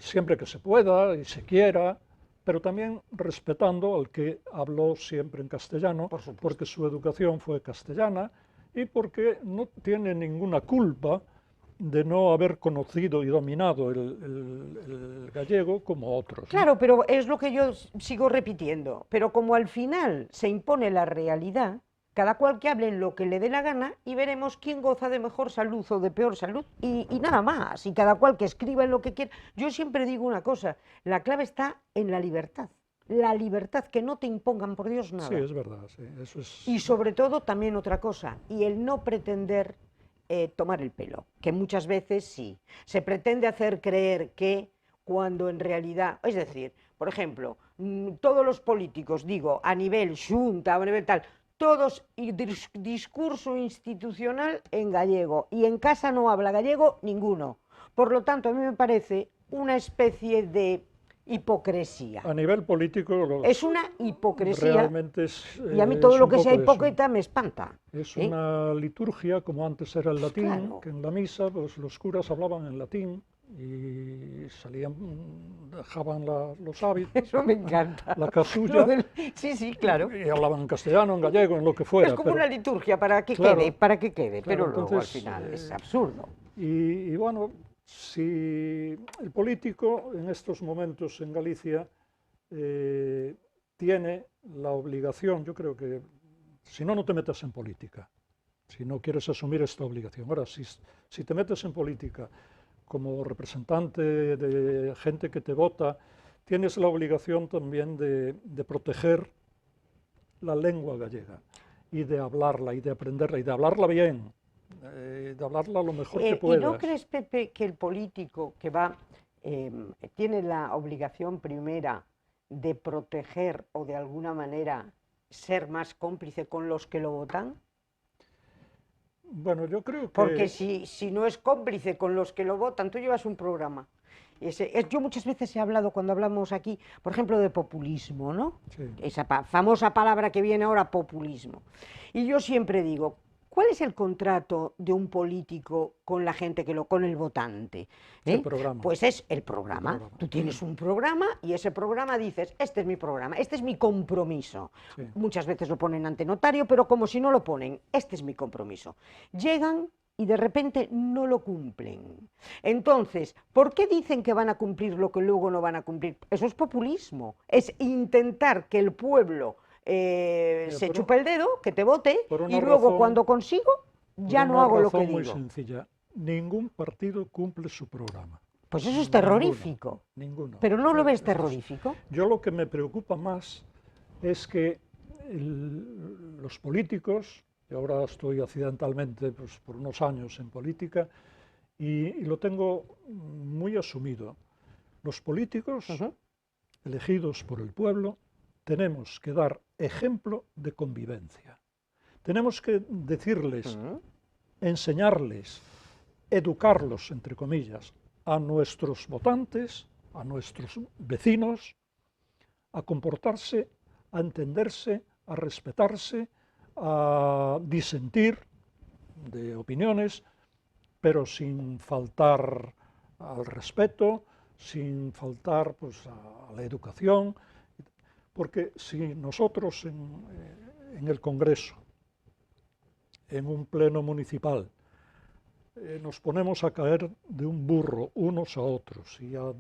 B: siempre que se pueda y se quiera, pero también respetando al que habló siempre en castellano, porque su educación fue castellana y porque no tiene ninguna culpa de no haber conocido y dominado el gallego como otros.
A: Claro, ¿no? Pero es lo que yo sigo repitiendo, pero como al final se impone la realidad, cada cual que hable en lo que le dé la gana y veremos quién goza de mejor salud o de peor salud y nada más, y cada cual que escriba en lo que quiera. Yo siempre digo una cosa, la clave está en la libertad, que no te impongan por Dios nada.
B: Sí, es verdad, sí, eso es...
A: Y sobre todo también otra cosa, y el no pretender tomar el pelo, que muchas veces sí, se pretende hacer creer que cuando en realidad, es decir, por ejemplo, todos los políticos, digo, a nivel xunta, a nivel tal, todos discurso institucional en gallego, y en casa no habla gallego ninguno. Por lo tanto, a mí me parece una especie de hipocresía.
B: A nivel político,
A: Es una hipocresía.
B: realmente
A: Y a mí todo
B: es
A: lo
B: un
A: que sea
B: poco eso.
A: hipócrita me espanta.
B: Es
A: ¿eh?
B: una liturgia, como antes era el latín,
A: Claro.
B: que en la misa pues, los curas hablaban en latín y salían, dejaban los hábitos,
A: Eso me encanta.
B: la
A: Lo
B: casulla,
A: del- Sí, sí, claro.
B: y hablaban en castellano, en gallego, en lo que fuera.
A: Es como
B: pero-
A: una liturgia para que
B: claro,
A: quede, para que quede,
B: claro,
A: pero luego al
B: entonces,
A: final es absurdo.
B: y bueno, si el político en estos momentos en Galicia tiene la obligación, yo creo que, si no, no te metas en política, si no quieres asumir esta obligación. Ahora, si te metes en política como representante de gente que te vota, tienes la obligación también de proteger la lengua gallega y de hablarla y de aprenderla y de hablarla bien, de hablarla lo mejor que
A: ¿Y
B: puedas.
A: no crees, Pepe, que el político que va tiene la obligación primera de proteger o de alguna manera ser más cómplice con los que lo votan?
B: Bueno, yo creo que...
A: Porque si no es cómplice con los que lo votan, tú llevas un programa. Yo muchas veces he hablado, cuando hablamos aquí, por ejemplo, de populismo, ¿no?
B: Sí.
A: Esa famosa palabra que viene ahora, populismo. Y yo siempre digo, ¿cuál es el contrato de un político con la gente con el votante?
B: El programa.
A: Pues es el programa.
B: El programa.
A: Tú tienes un programa y ese programa dices, este es mi programa, este es mi compromiso.
B: Sí.
A: Muchas veces lo ponen ante notario, pero como si no lo ponen, este es mi compromiso. Llegan y de repente no lo cumplen. Entonces, ¿por qué dicen que van a cumplir lo que luego no van a cumplir? Eso es populismo, es intentar que el pueblo se chupe el dedo, que te vote, y luego cuando consigo, ya no hago lo que digo.
B: Por una razón muy sencilla, ningún partido cumple su programa.
A: Pues eso es terrorífico.
B: Ninguno.
A: ¿Pero no lo ves terrorífico?
B: Yo lo que me preocupa más es que los políticos, y ahora estoy accidentalmente pues, por unos años en política, y lo tengo muy asumido. Los políticos elegidos por el pueblo tenemos que dar ejemplo de convivencia. Tenemos que decirles, enseñarles, educarlos, entre comillas, a nuestros votantes, a nuestros vecinos, a comportarse, a entenderse, a respetarse, a disentir de opiniones, pero sin faltar al respeto, sin faltar pues, a la educación, porque si nosotros en el Congreso, en un pleno municipal, nos ponemos a caer de un burro unos a otros y a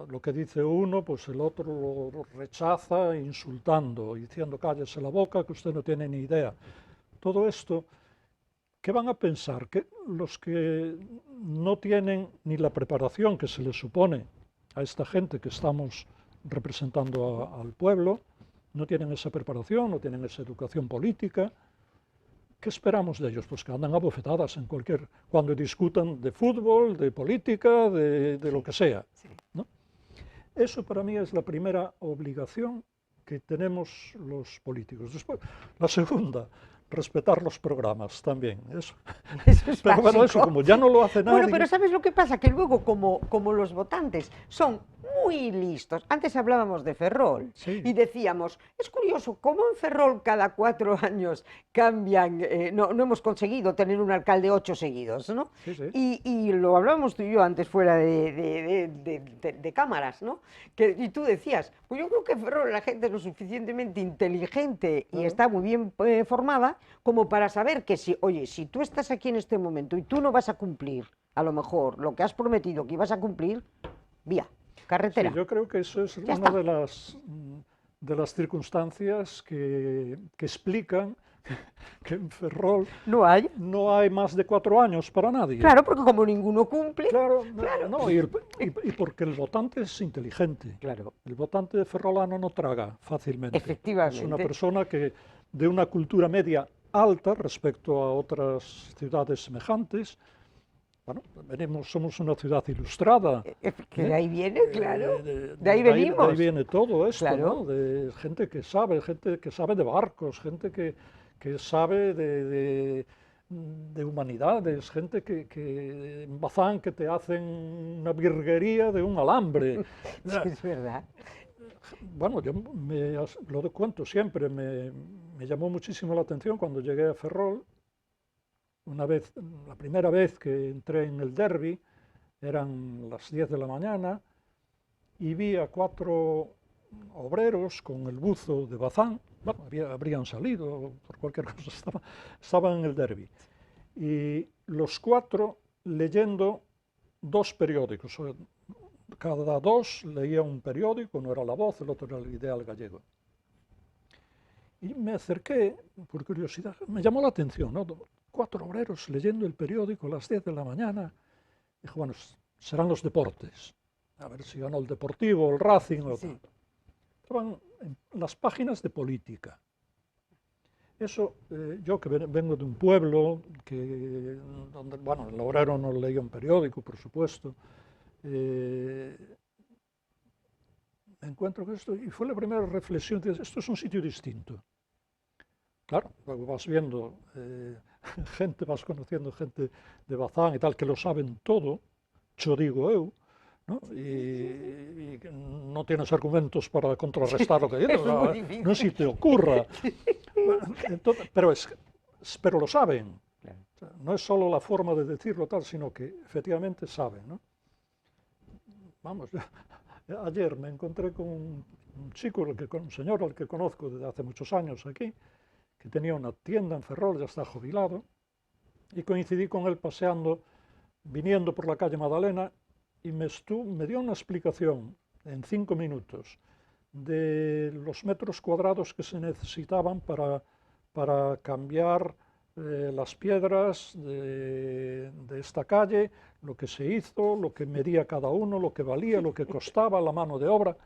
B: lo que dice uno, pues el otro lo rechaza insultando, diciendo cállese la boca que usted no tiene ni idea. Todo esto, ¿qué van a pensar? Que los que no tienen ni la preparación que se les supone a esta gente que estamos representando al pueblo, no tienen esa preparación, no tienen esa educación política. ¿Qué esperamos de ellos? Pues que andan a bofetadas cuando discutan de fútbol, de política, de lo que sea, ¿no? Eso para mí es la primera obligación que tenemos los políticos. Después, la segunda, respetar los programas también. Eso es pero
A: básico.
B: bueno, eso como ya no lo hace nadie...
A: Bueno, pero ¿sabes lo que pasa? Que luego, como los votantes son muy listos. Antes hablábamos de Ferrol y decíamos, es curioso, cómo en Ferrol cada 4 años cambian, no hemos conseguido tener un alcalde 8 seguidos, ¿no?
B: Sí, sí.
A: Y lo hablábamos tú y yo antes fuera de cámaras, ¿no? Y tú decías, pues yo creo que en Ferrol la gente es lo suficientemente inteligente y está muy bien formada como para saber que si tú estás aquí en este momento y tú no vas a cumplir, a lo mejor, lo que has prometido que ibas a cumplir, vía, carretera.
B: Sí, yo creo que eso es
A: Ya
B: una
A: está.
B: de las circunstancias que explican que en Ferrol
A: No hay.
B: no hay más de 4 años para nadie.
A: Claro, porque como ninguno cumple.
B: Claro,
A: Claro.
B: no, y porque el votante es inteligente.
A: Claro.
B: El votante ferrolano no traga fácilmente.
A: Efectivamente.
B: Es una persona que de una cultura media alta respecto a otras ciudades semejantes. Bueno, somos una ciudad ilustrada.
A: Que de ahí viene, claro. De ahí
B: De
A: venimos.
B: ahí viene todo esto,
A: Claro.
B: ¿no? De gente que sabe de barcos, gente que sabe de humanidades, gente que en Bazán que te hacen una virguería de un alambre.
A: Sí, es verdad.
B: Bueno, yo lo cuento siempre, me llamó muchísimo la atención cuando llegué a Ferrol, una vez, la primera vez que entré en el Derby, eran las 10 de la mañana, y vi a 4 obreros con el buzo de Bazán, bueno, habrían salido, por cualquier cosa, estaban en el Derby, y los 4 leyendo 2 periódicos, cada 2 leía un periódico, uno era La Voz, el otro era el Ideal Gallego. Y me acerqué, por curiosidad, me llamó la atención, ¿no? 4 obreros leyendo el periódico a las 10 de la mañana. Dijo, bueno, serán los deportes, a ver si ganó el Deportivo, el Racing, o
A: Sí.
B: Estaban en las páginas de política. Eso, yo que vengo de un pueblo, donde, bueno, el obrero no leía un periódico, por supuesto, me encuentro con esto y fue la primera reflexión, de, esto es un sitio distinto. Claro, luego vas viendo gente, vas conociendo gente de Bazán y tal, que lo saben todo, yo digo eu, ¿no? Y no tienes argumentos para contrarrestar lo que dices,
A: Eso es muy difícil.
B: no si te ocurra. Entonces, pero lo saben.
A: Claro.
B: O sea, no es solo la forma de decirlo tal, sino que efectivamente saben, ¿no? Vamos, ayer me encontré con un chico, un señor al que conozco desde hace muchos años aquí, que tenía una tienda en Ferrol, ya está jubilado, y coincidí con él paseando, viniendo por la calle Madalena, y me dio una explicación en 5 minutos de los metros cuadrados que se necesitaban para cambiar las piedras de esta calle, lo que se hizo, lo que medía cada uno, lo que valía, lo que costaba, la mano de obra.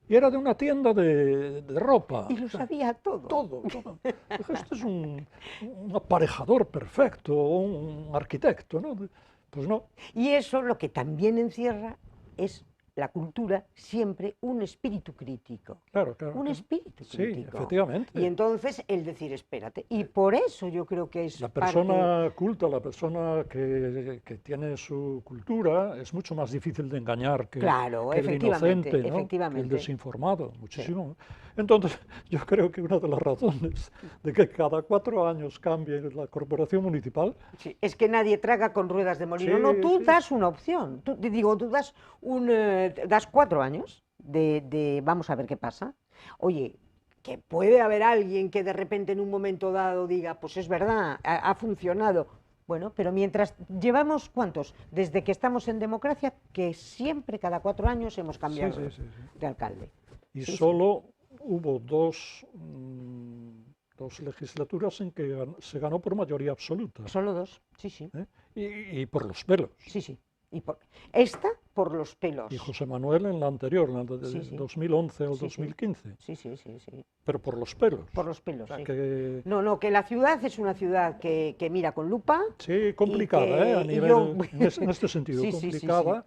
B: Y era de una tienda de ropa.
A: Y lo sabía todo.
B: Todo. Dije, este es un aparejador perfecto, un arquitecto, ¿no? Pues no.
A: Y eso lo que también encierra es la cultura siempre un espíritu crítico.
B: Claro.
A: Un espíritu
B: Sí,
A: crítico.
B: efectivamente.
A: Y entonces el decir, espérate. Y por eso yo creo que es
B: La persona culta, la persona que tiene su cultura, es mucho más difícil de engañar que,
A: Claro,
B: que el
A: efectivamente,
B: inocente, ¿no? Que el
A: efectivamente.
B: desinformado, muchísimo. Entonces, yo creo que una de las razones de que cada 4 años cambie la corporación municipal,
A: Sí, es que nadie traga con ruedas de molino.
B: Sí,
A: No, tú
B: sí.
A: das una opción. Tú das 4 años de vamos a ver qué pasa. Oye, que puede haber alguien que de repente en un momento dado diga, pues es verdad, ha funcionado. Bueno, pero mientras llevamos, ¿cuántos? Desde que estamos en democracia, que siempre cada 4 años hemos cambiado
B: Sí.
A: de alcalde.
B: Y
A: Sí,
B: solo hubo dos legislaturas en que se ganó por mayoría absoluta,
A: Solo 2, sí.
B: ¿eh? Y por los pelos.
A: Sí. Esta por los pelos.
B: Y José Manuel en la anterior, en la de
A: Sí.
B: 2011 o
A: Sí.
B: 2015,
A: Sí.
B: pero por los pelos.
A: Por los pelos,
B: O sea,
A: sí.
B: que,
A: No, que la ciudad es una ciudad que mira con lupa.
B: sí, complicada, a
A: y
B: nivel,
A: yo-
B: en este sentido,
A: Sí.
B: complicada.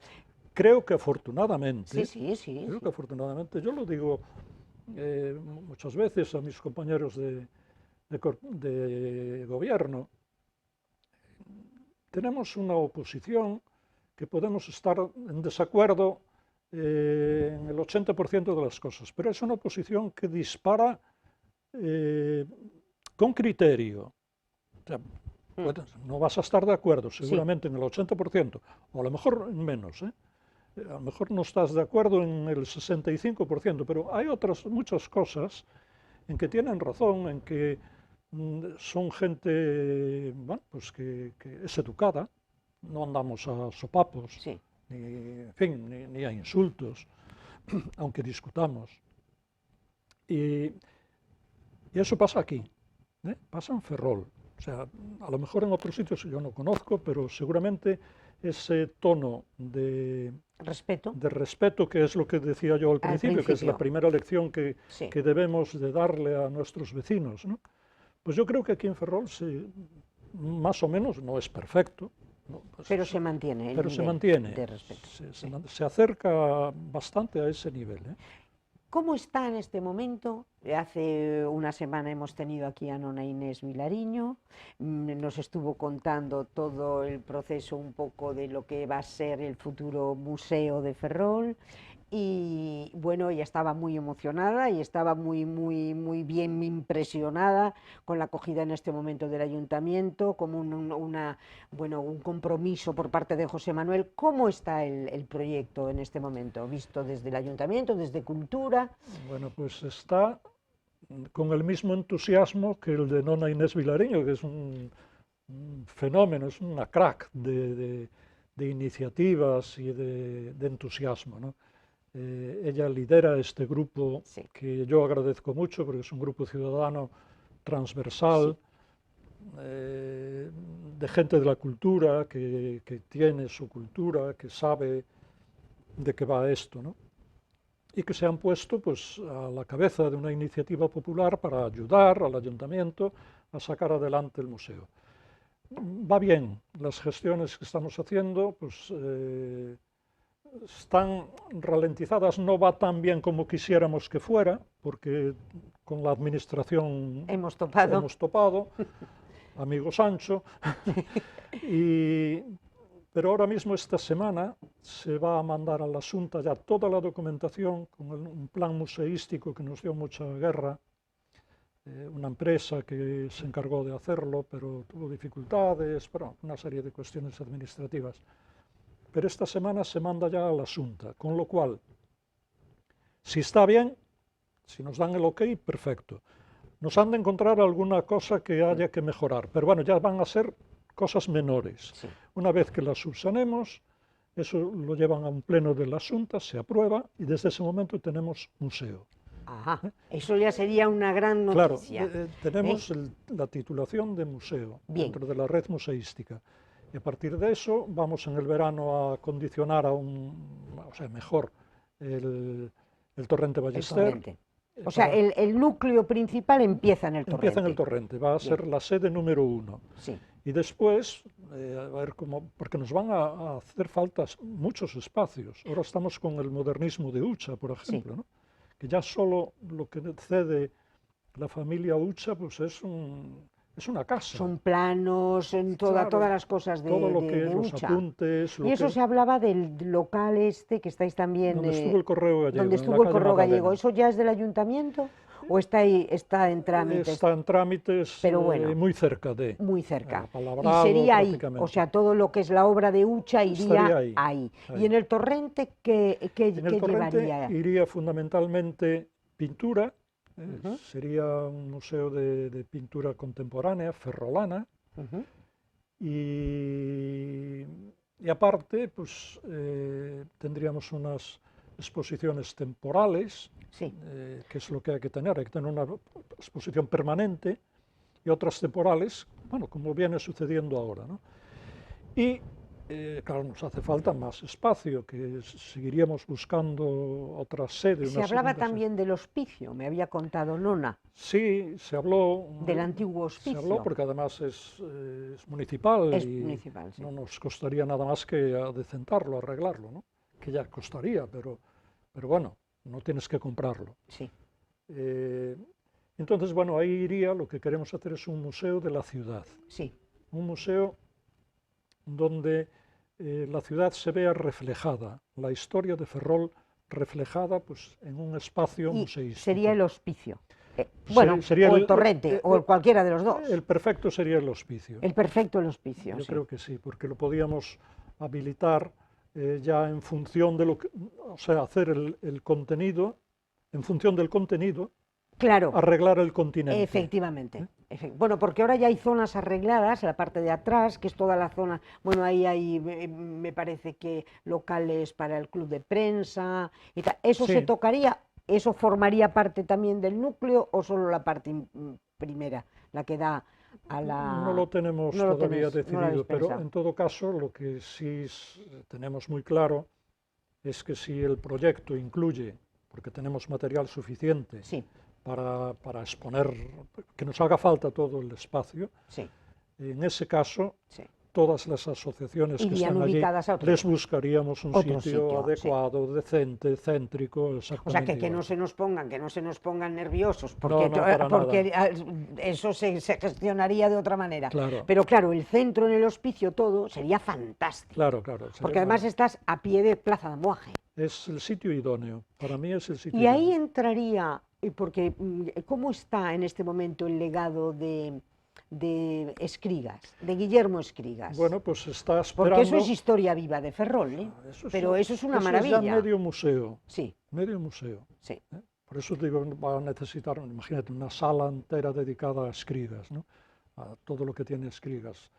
B: Creo que afortunadamente,
A: Sí.
B: creo que afortunadamente, yo lo digo muchas veces a mis compañeros de gobierno, tenemos una oposición que podemos estar en desacuerdo en el 80% de las cosas, pero es una oposición que dispara con criterio. O sea, no vas a estar de acuerdo seguramente en el 80%, o a lo mejor en menos, ¿eh? A lo mejor no estás de acuerdo en el 65%, pero hay otras muchas cosas en que tienen razón, en que son gente, bueno, pues que es educada, no andamos a sopapos,
A: Sí.
B: en fin, ni a insultos, aunque discutamos. Y eso pasa aquí, pasa en Ferrol. O sea, a lo mejor en otros sitios yo no conozco, pero seguramente ese tono de respeto, que es lo que decía yo al principio, que es la primera lección que debemos de darle a nuestros vecinos, ¿no? Pues yo creo que aquí en Ferrol más o menos, no es perfecto, ¿no? Pues
A: pero se mantiene el
B: pero
A: nivel
B: se mantiene,
A: de respeto.
B: se acerca bastante a ese nivel, ¿eh?
A: ¿Cómo está en este momento? Hace una semana hemos tenido aquí a Nona Inés Vilariño, nos estuvo contando todo el proceso un poco de lo que va a ser el futuro museo de Ferrol y bueno, ella estaba muy emocionada y estaba muy bien impresionada con la acogida en este momento del ayuntamiento, como un compromiso por parte de José Manuel. ¿Cómo está el proyecto en este momento, visto desde el ayuntamiento, desde Cultura?
B: Bueno, pues está con el mismo entusiasmo que el de Nona Inés Vilariño, que es un fenómeno, es una crack de iniciativas y de entusiasmo, ¿no? Ella lidera este grupo
A: Sí.
B: que yo agradezco mucho porque es un grupo ciudadano transversal,
A: Sí.
B: de gente de la cultura que tiene su cultura, que sabe de qué va esto, ¿no? Y que se han puesto pues, a la cabeza de una iniciativa popular para ayudar al ayuntamiento a sacar adelante el museo. Va bien, las gestiones que estamos haciendo pues, están ralentizadas, no va tan bien como quisiéramos que fuera, porque con la administración
A: Hemos topado.
B: amigo Sancho, pero ahora mismo esta semana se va a mandar a la Xunta ya toda la documentación con un plan museístico que nos dio mucha guerra, una empresa que se encargó de hacerlo, pero tuvo dificultades, pero una serie de cuestiones administrativas. Pero esta semana se manda ya a la Xunta, con lo cual, si está bien, si nos dan el ok, perfecto. Nos han de encontrar alguna cosa que haya que mejorar, pero bueno, ya van a ser cosas menores.
A: Sí.
B: Una vez que las subsanemos, eso lo llevan a un pleno de la Xunta, se aprueba y desde ese momento tenemos museo.
A: Ajá, eso ya sería una gran noticia.
B: Claro, tenemos la titulación de museo
A: Bien.
B: dentro de la red museística. Y a partir de eso vamos en el verano a condicionar o sea, mejor el Torrente Ballester.
A: El Torrente. O sea, el núcleo principal empieza en el Torrente.
B: Empieza en el Torrente, va a ser la sede número 1.
A: Sí.
B: Y después, a ver cómo, porque nos van a hacer falta muchos espacios. Ahora estamos con el modernismo de Ucha, por ejemplo,
A: Sí.
B: ¿no? Que ya solo lo que cede la familia Ucha pues es una casa.
A: Son planos,
B: Claro,
A: todas las cosas de
B: todo lo que
A: Ucha.
B: los apuntes.
A: Y eso se hablaba del local este que estáis también...
B: Donde estuvo el Correo Gallego.
A: Donde estuvo el Correo Gallego. ¿Eso ya es del ayuntamiento? ¿O está en trámites?
B: Está en trámites,
A: pero bueno,
B: muy cerca de.
A: Muy cerca.
B: Apalabrado,
A: y sería ahí,
B: prácticamente.
A: o sea, todo lo que es la obra de Ucha iría ahí. Y en el Torrente, ¿qué llevaría?
B: Iría fundamentalmente pintura, sería un museo de pintura contemporánea, ferrolana, y aparte, pues tendríamos unas exposiciones temporales,
A: sí.
B: Que es lo que hay que tener una exposición permanente y otras temporales, bueno, como viene sucediendo ahora, ¿no? Y claro, nos hace falta más espacio, que seguiríamos buscando otra sede.
A: Se hablaba también del hospicio, me había contado Nona.
B: Sí, se habló.
A: Del antiguo hospicio.
B: Se habló porque además es municipal.
A: Es
B: y
A: municipal, sí.
B: no nos costaría nada más que adecentarlo, arreglarlo, ¿no? Que ya costaría, pero bueno, no tienes que comprarlo.
A: Sí.
B: Entonces, bueno, ahí iría, lo que queremos hacer es un museo de la ciudad.
A: Sí.
B: Un museo donde la ciudad se vea reflejada, la historia de Ferrol reflejada pues, en un espacio museístico.
A: Sería el hospicio. Bueno, sería o el Torrente, o cualquiera de los dos.
B: El perfecto sería el hospicio.
A: El perfecto el hospicio,
B: Yo creo que sí, porque lo podíamos habilitar ya en función de lo que, o sea, hacer el contenido, en función del contenido,
A: claro,
B: arreglar el continente.
A: Efectivamente. Bueno, porque ahora ya hay zonas arregladas, la parte de atrás, que es toda la zona, bueno, ahí hay, me parece que locales para el club de prensa y tal. ¿Eso se tocaría? ¿Eso formaría parte también del núcleo o solo la parte primera, la que da a la...?
B: No lo tenemos todavía decidido, pero en todo caso lo que sí tenemos muy claro es que si el proyecto incluye, porque tenemos material suficiente, para exponer, que nos haga falta todo el espacio, en ese caso todas las asociaciones que
A: Irían
B: están allí,
A: ubicadas a otro
B: les buscaríamos un
A: otro
B: sitio
A: sitio,
B: adecuado, decente, céntrico,
A: O sea,
B: exactamente
A: que no
B: igual.
A: se nos pongan nerviosos,
B: No, no, para
A: porque
B: nada.
A: eso se gestionaría de otra manera.
B: Claro,
A: Pero claro, el centro en el hospicio todo sería fantástico,
B: claro, claro.
A: porque además estás a pie de Plaza de Moaje.
B: Es el sitio idóneo. Para mí es el sitio
A: Y ahí
B: idóneo.
A: entraría, porque ¿cómo está en este momento el legado de Escrigas, de Guillermo Escrigas?
B: Bueno, pues está
A: Porque eso
B: esperando.
A: es historia viva de Ferrol, ¿eh?
B: Eso
A: Pero eso es una
B: eso es ya
A: maravilla.
B: medio museo.
A: Sí,
B: Medio museo.
A: sí.
B: Por eso digo, va a necesitar, imagínate, una sala entera dedicada a Escrigas, ¿no? A todo lo que tiene Escrigas.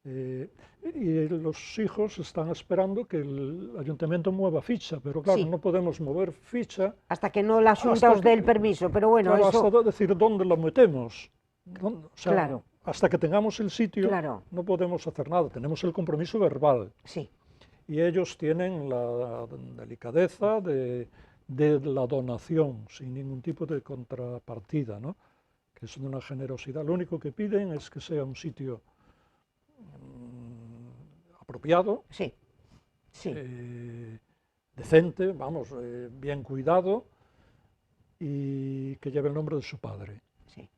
B: Y los hijos están esperando que el ayuntamiento mueva ficha, pero claro,
A: Sí.
B: no podemos mover ficha.
A: Hasta que no la Xunta
B: Hasta
A: os dé el permiso, pero bueno,
B: Claro,
A: eso...
B: hasta decir dónde lo metemos. O sea,
A: Claro.
B: hasta que tengamos el sitio,
A: Claro.
B: no podemos hacer nada. Tenemos el compromiso verbal.
A: Sí,
B: Y ellos tienen la delicadeza de la donación, sin ningún tipo de contrapartida, ¿no? Que es de una generosidad. Lo único que piden es que sea un sitio apropiado,
A: sí, sí.
B: decente, vamos, bien cuidado, y que lleve el nombre de su padre.
A: Sí,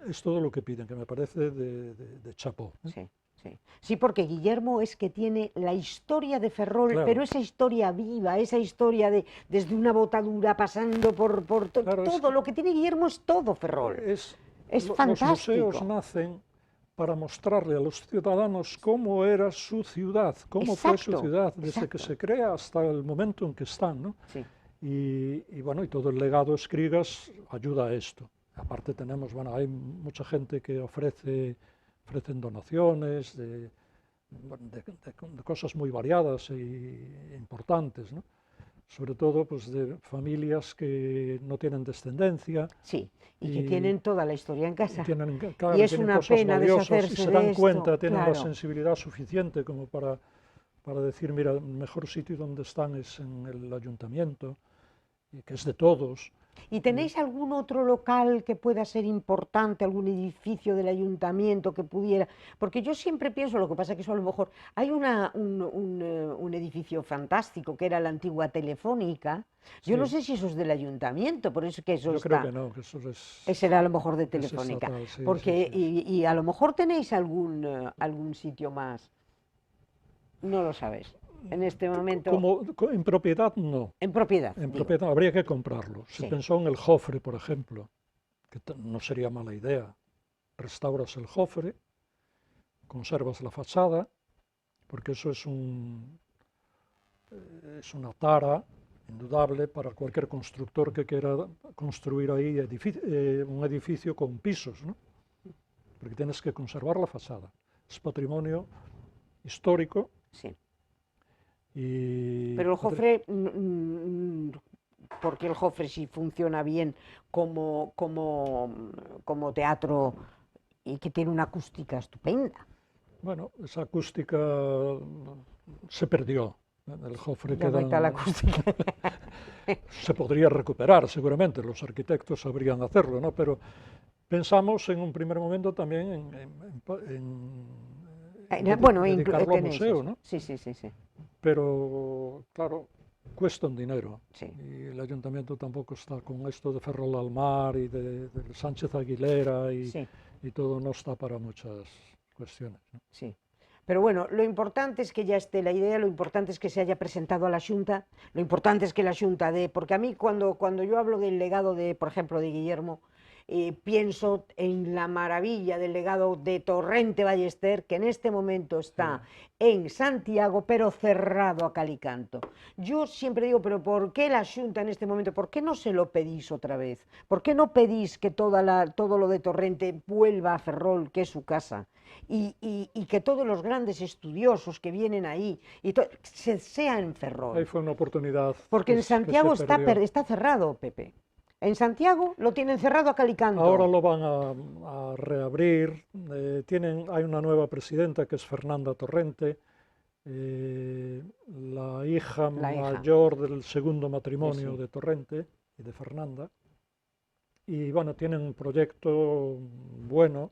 B: Es todo lo que piden, que me parece de chapó.
A: sí, sí. Sí, porque Guillermo es que tiene la historia de Ferrol,
B: Claro.
A: pero esa historia viva, esa historia de desde una botadura pasando por
B: Claro,
A: todo lo que tiene Guillermo es todo Ferrol. Es
B: Los
A: fantástico.
B: museos nacen para mostrarle a los ciudadanos cómo era su ciudad, cómo fue su
A: Exacto,
B: ciudad, desde que
A: exacto.
B: se crea hasta el momento en que están, ¿no?
A: Sí,
B: Y bueno, y todo el legado Escrigas ayuda a esto. Aparte tenemos, bueno, hay mucha gente que ofrecen donaciones de cosas muy variadas e importantes, ¿no? Sobre todo pues de familias que no tienen descendencia
A: sí. Y que
B: y
A: tienen toda la historia en casa.
B: claro,
A: Y es
B: tienen
A: una
B: cosas
A: pena
B: valiosas y
A: deshacerse
B: se
A: de
B: dan
A: esto,
B: cuenta, tienen la
A: claro.
B: sensibilidad suficiente como para decir, mira, el mejor sitio donde están es en el ayuntamiento, y que es de todos.
A: ¿Y tenéis algún otro local que pueda ser importante, algún edificio del ayuntamiento que pudiera? Porque yo siempre pienso, lo que pasa que eso a lo mejor, hay un edificio fantástico que era la antigua Telefónica. Yo no
B: Sí.
A: sé si eso es del ayuntamiento, por eso que eso
B: Yo creo
A: está.
B: que no, que eso es...
A: Ese era a lo mejor de
B: es
A: Telefónica.
B: estatal, sí,
A: Porque,
B: sí.
A: y a lo mejor tenéis algún sitio más. No lo sabes. En este momento.
B: En propiedad no.
A: En propiedad.
B: En
A: Digo.
B: propiedad habría que comprarlo. Se
A: Sí.
B: pensó en el Jofre, por ejemplo, que no sería mala idea. Restauras el Jofre, conservas la fachada, porque eso es una tara indudable para cualquier constructor que quiera construir ahí un edificio con pisos, ¿no? Porque tienes que conservar la fachada. Es patrimonio histórico.
A: Sí.
B: Y
A: Pero el Jofre, porque el Jofre sí funciona bien como teatro y que tiene una acústica estupenda.
B: bueno, esa acústica se perdió. El Jofre
A: Ya no hay tal acústica.
B: se podría recuperar seguramente, los arquitectos sabrían hacerlo, ¿no? Pero pensamos en un primer momento también
A: Bueno,
B: dedicarlo a
A: tenéis
B: museo,
A: eso.
B: ¿no?
A: Sí, sí, sí, sí.
B: Pero claro, cuesta un dinero.
A: Sí.
B: Y el ayuntamiento tampoco está con esto de Ferrol al Mar y de Sánchez Aguilera
A: Sí.
B: y todo, no está para muchas cuestiones, ¿no?
A: Sí. Pero bueno, lo importante es que ya esté la idea, lo importante es que se haya presentado a la Xunta, lo importante es que la Xunta dé, porque a mí cuando yo hablo del legado de, por ejemplo, de Guillermo, pienso en la maravilla del legado de Torrente Ballester, que en este momento está en Santiago, pero cerrado a cal y canto. Yo siempre digo, pero ¿por qué la Xunta en este momento? ¿Por qué no se lo pedís otra vez? ¿Por qué no pedís que todo lo de Torrente vuelva a Ferrol, que es su casa? Y que todos los grandes estudiosos que vienen ahí sea en Ferrol.
B: Ahí fue una oportunidad.
A: Porque en Santiago está cerrado, Pepe. En Santiago lo tienen cerrado a cal y canto.
B: Ahora lo van a reabrir. Hay una nueva presidenta que es Fernanda Torrente, la hija mayor del segundo matrimonio de Torrente y de Fernanda. Y bueno, tienen un proyecto bueno.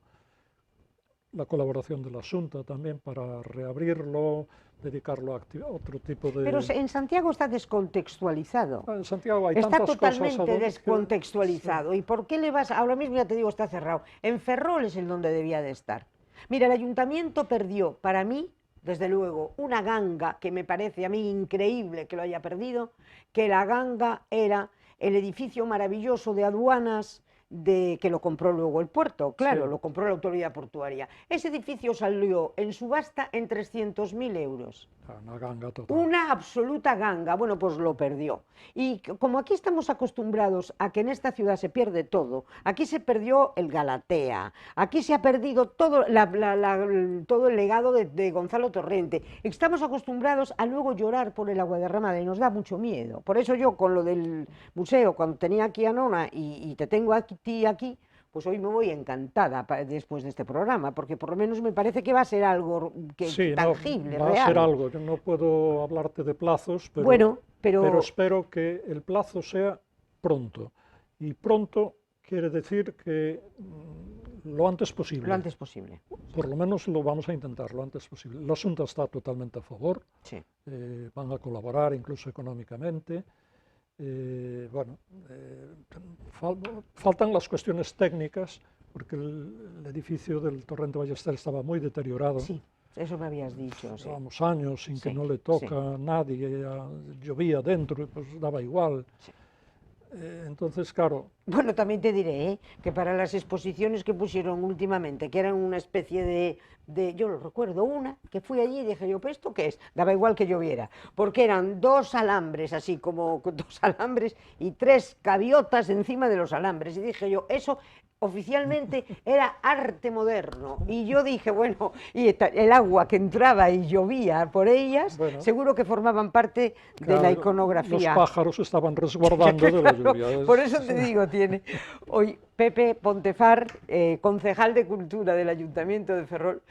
B: la colaboración de la Xunta también para reabrirlo, dedicarlo a otro tipo de...
A: Pero en Santiago está descontextualizado.
B: En Santiago hay
A: Está
B: tantas cosas
A: totalmente descontextualizado.
B: sí.
A: ¿Y por qué le vas? Ahora mismo ya te digo, está cerrado. En Ferrol es el donde debía de estar. Mira, el ayuntamiento perdió, para mí, desde luego, una ganga que me parece a mí increíble que lo haya perdido, que la ganga era el edificio maravilloso de aduanas que lo compró luego el puerto, claro,
B: Sí.
A: lo compró la autoridad portuaria. Ese edificio salió en subasta en 300.000 euros.
B: Una ganga total.
A: Una absoluta ganga, bueno, pues lo perdió. Y como aquí estamos acostumbrados a que en esta ciudad se pierde todo, aquí se perdió el Galatea, aquí se ha perdido todo, todo el legado de Gonzalo Torrente. Estamos acostumbrados a luego llorar por el agua derramada y nos da mucho miedo. Por eso yo con lo del museo, cuando tenía aquí a Nona y te tengo a ti aquí, pues hoy me voy encantada después de este programa, porque por lo menos me parece que va a ser algo
B: Sí,
A: tangible,
B: no, va
A: real.
B: a ser algo. Yo no puedo hablarte de plazos, pero,
A: bueno,
B: pero espero que el plazo sea pronto. Y pronto quiere decir que lo antes posible.
A: Lo antes posible.
B: Por lo menos lo vamos a intentar lo antes posible. La Xunta está totalmente a favor,
A: sí.
B: Van a colaborar incluso económicamente. Faltan las cuestiones técnicas, porque el edificio del Torrente Ballester estaba muy deteriorado.
A: Sí, eso me habías dicho.
B: Llevamos años sin que no le toca a nadie, llovía dentro y pues daba igual.
A: Sí.
B: Entonces, claro...
A: Bueno, también te diré que para las exposiciones que pusieron últimamente, que eran una especie yo lo recuerdo, una que fui allí y dije yo, ¿pues esto qué es? Daba igual que lloviera, porque eran 2 alambres, así como 2 alambres y 3 gaviotas encima de los alambres. Y dije yo, eso oficialmente era arte moderno. Y yo dije, bueno, y el agua que entraba y llovía por ellas, bueno, seguro que formaban parte de la iconografía.
B: Los pájaros estaban resguardando de la lluvia.
A: Por eso te digo, tiene hoy Pepe Pontefar, concejal de Cultura del Ayuntamiento de Ferrol,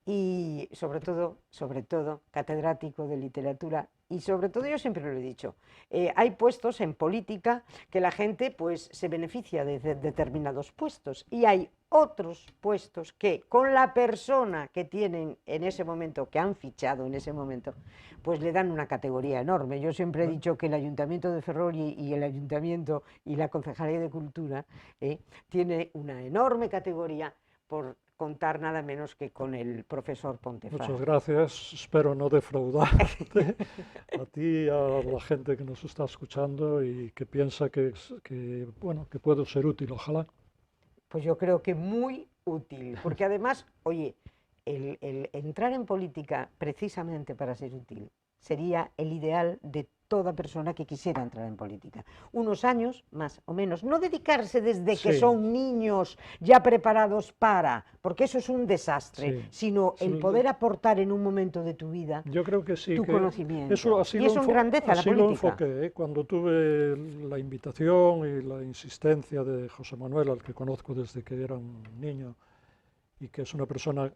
A: y sobre todo, catedrático de literatura, y sobre todo, yo siempre lo he dicho, hay puestos en política que la gente pues se beneficia de determinados puestos, y hay otros puestos que con la persona que tienen en ese momento, que han fichado en ese momento, pues le dan una categoría enorme. Yo siempre he dicho que el Ayuntamiento de Ferrol y el Ayuntamiento y la Concejalía de Cultura tiene una enorme categoría por contar nada menos que con el profesor Pontefar.
B: Muchas gracias, espero no defraudarte a ti y a la gente que nos está escuchando y que piensa que puedo ser útil, ojalá.
A: Pues yo creo que muy útil, porque además, oye, el entrar en política precisamente para ser útil sería el ideal de toda persona que quisiera entrar en política. Unos años, más o menos, no dedicarse desde que son niños ya preparados porque eso es un desastre, sino el poder aportar en un momento de tu vida.
B: Yo creo que sí,
A: tu conocimiento.
B: Y eso engrandece a la política. Así lo enfoqué, cuando tuve la invitación y la insistencia de José Manuel, al que conozco desde que era un niño, y que es una persona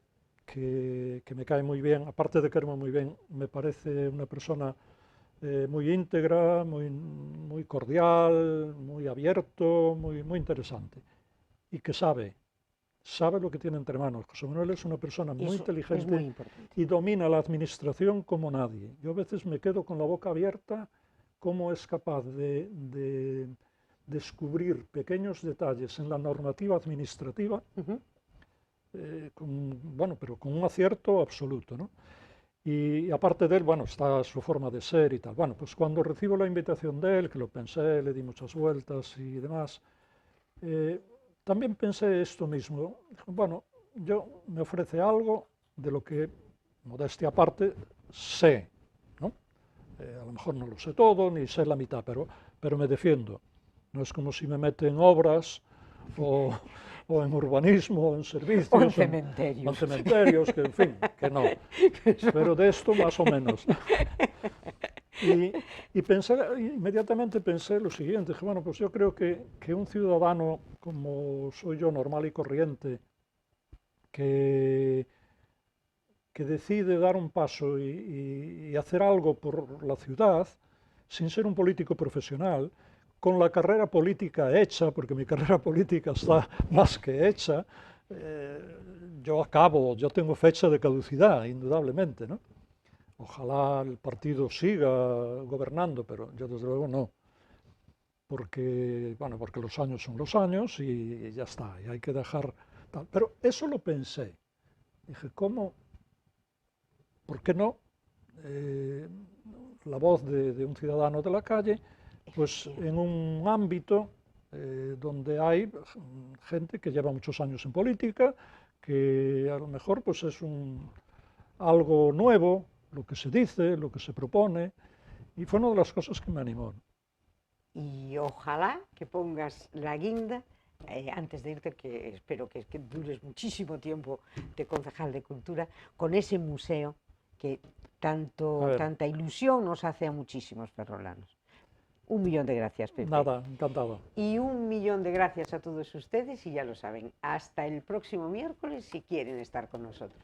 B: que me cae muy bien, aparte de caerme muy bien, me parece una persona muy íntegra, muy cordial, muy abierto, muy interesante, y que sabe lo que tiene entre manos. José Manuel es una persona muy inteligente y domina la administración como nadie. Yo a veces me quedo con la boca abierta cómo es capaz de descubrir pequeños detalles en la normativa administrativa, pero con un acierto absoluto, ¿no? Y aparte de él, está su forma de ser y tal. Pues cuando recibo la invitación de él, que lo pensé, le di muchas vueltas y demás, también pensé esto mismo. Yo me ofrece algo de lo que, modestia aparte, sé, ¿no? A lo mejor no lo sé todo, ni sé la mitad, pero me defiendo. No es como si me mete en obras o en urbanismo, o en servicios,
A: o en cementerios.
B: O en cementerios, que en fin, que no. Pero de esto más o menos. Y inmediatamente pensé lo siguiente, dije, pues yo creo que un ciudadano como soy yo, normal y corriente, que decide dar un paso y hacer algo por la ciudad, sin ser un político profesional, con la carrera política hecha, porque mi carrera política está más que hecha, yo acabo, yo tengo fecha de caducidad, indudablemente, ¿no? Ojalá el partido siga gobernando, pero yo desde luego no, porque, bueno, porque los años son los años y ya está, y hay que dejar tal. Pero eso lo pensé. Dije, ¿cómo? ¿Por qué no? Eh, la voz de un ciudadano de la calle, pues en un ámbito donde hay gente que lleva muchos años en política, que a lo mejor pues es algo nuevo, lo que se dice, lo que se propone, y fue una de las cosas que me animó.
A: Y ojalá que pongas la guinda, antes de irte, que espero que dures muchísimo tiempo de concejal de Cultura, con ese museo que tanta ilusión nos hace a muchísimos ferrolanos. 1 millón de gracias, Pepe.
B: Nada, encantado.
A: Y 1 millón de gracias a todos ustedes y ya lo saben, hasta el próximo miércoles si quieren estar con nosotros.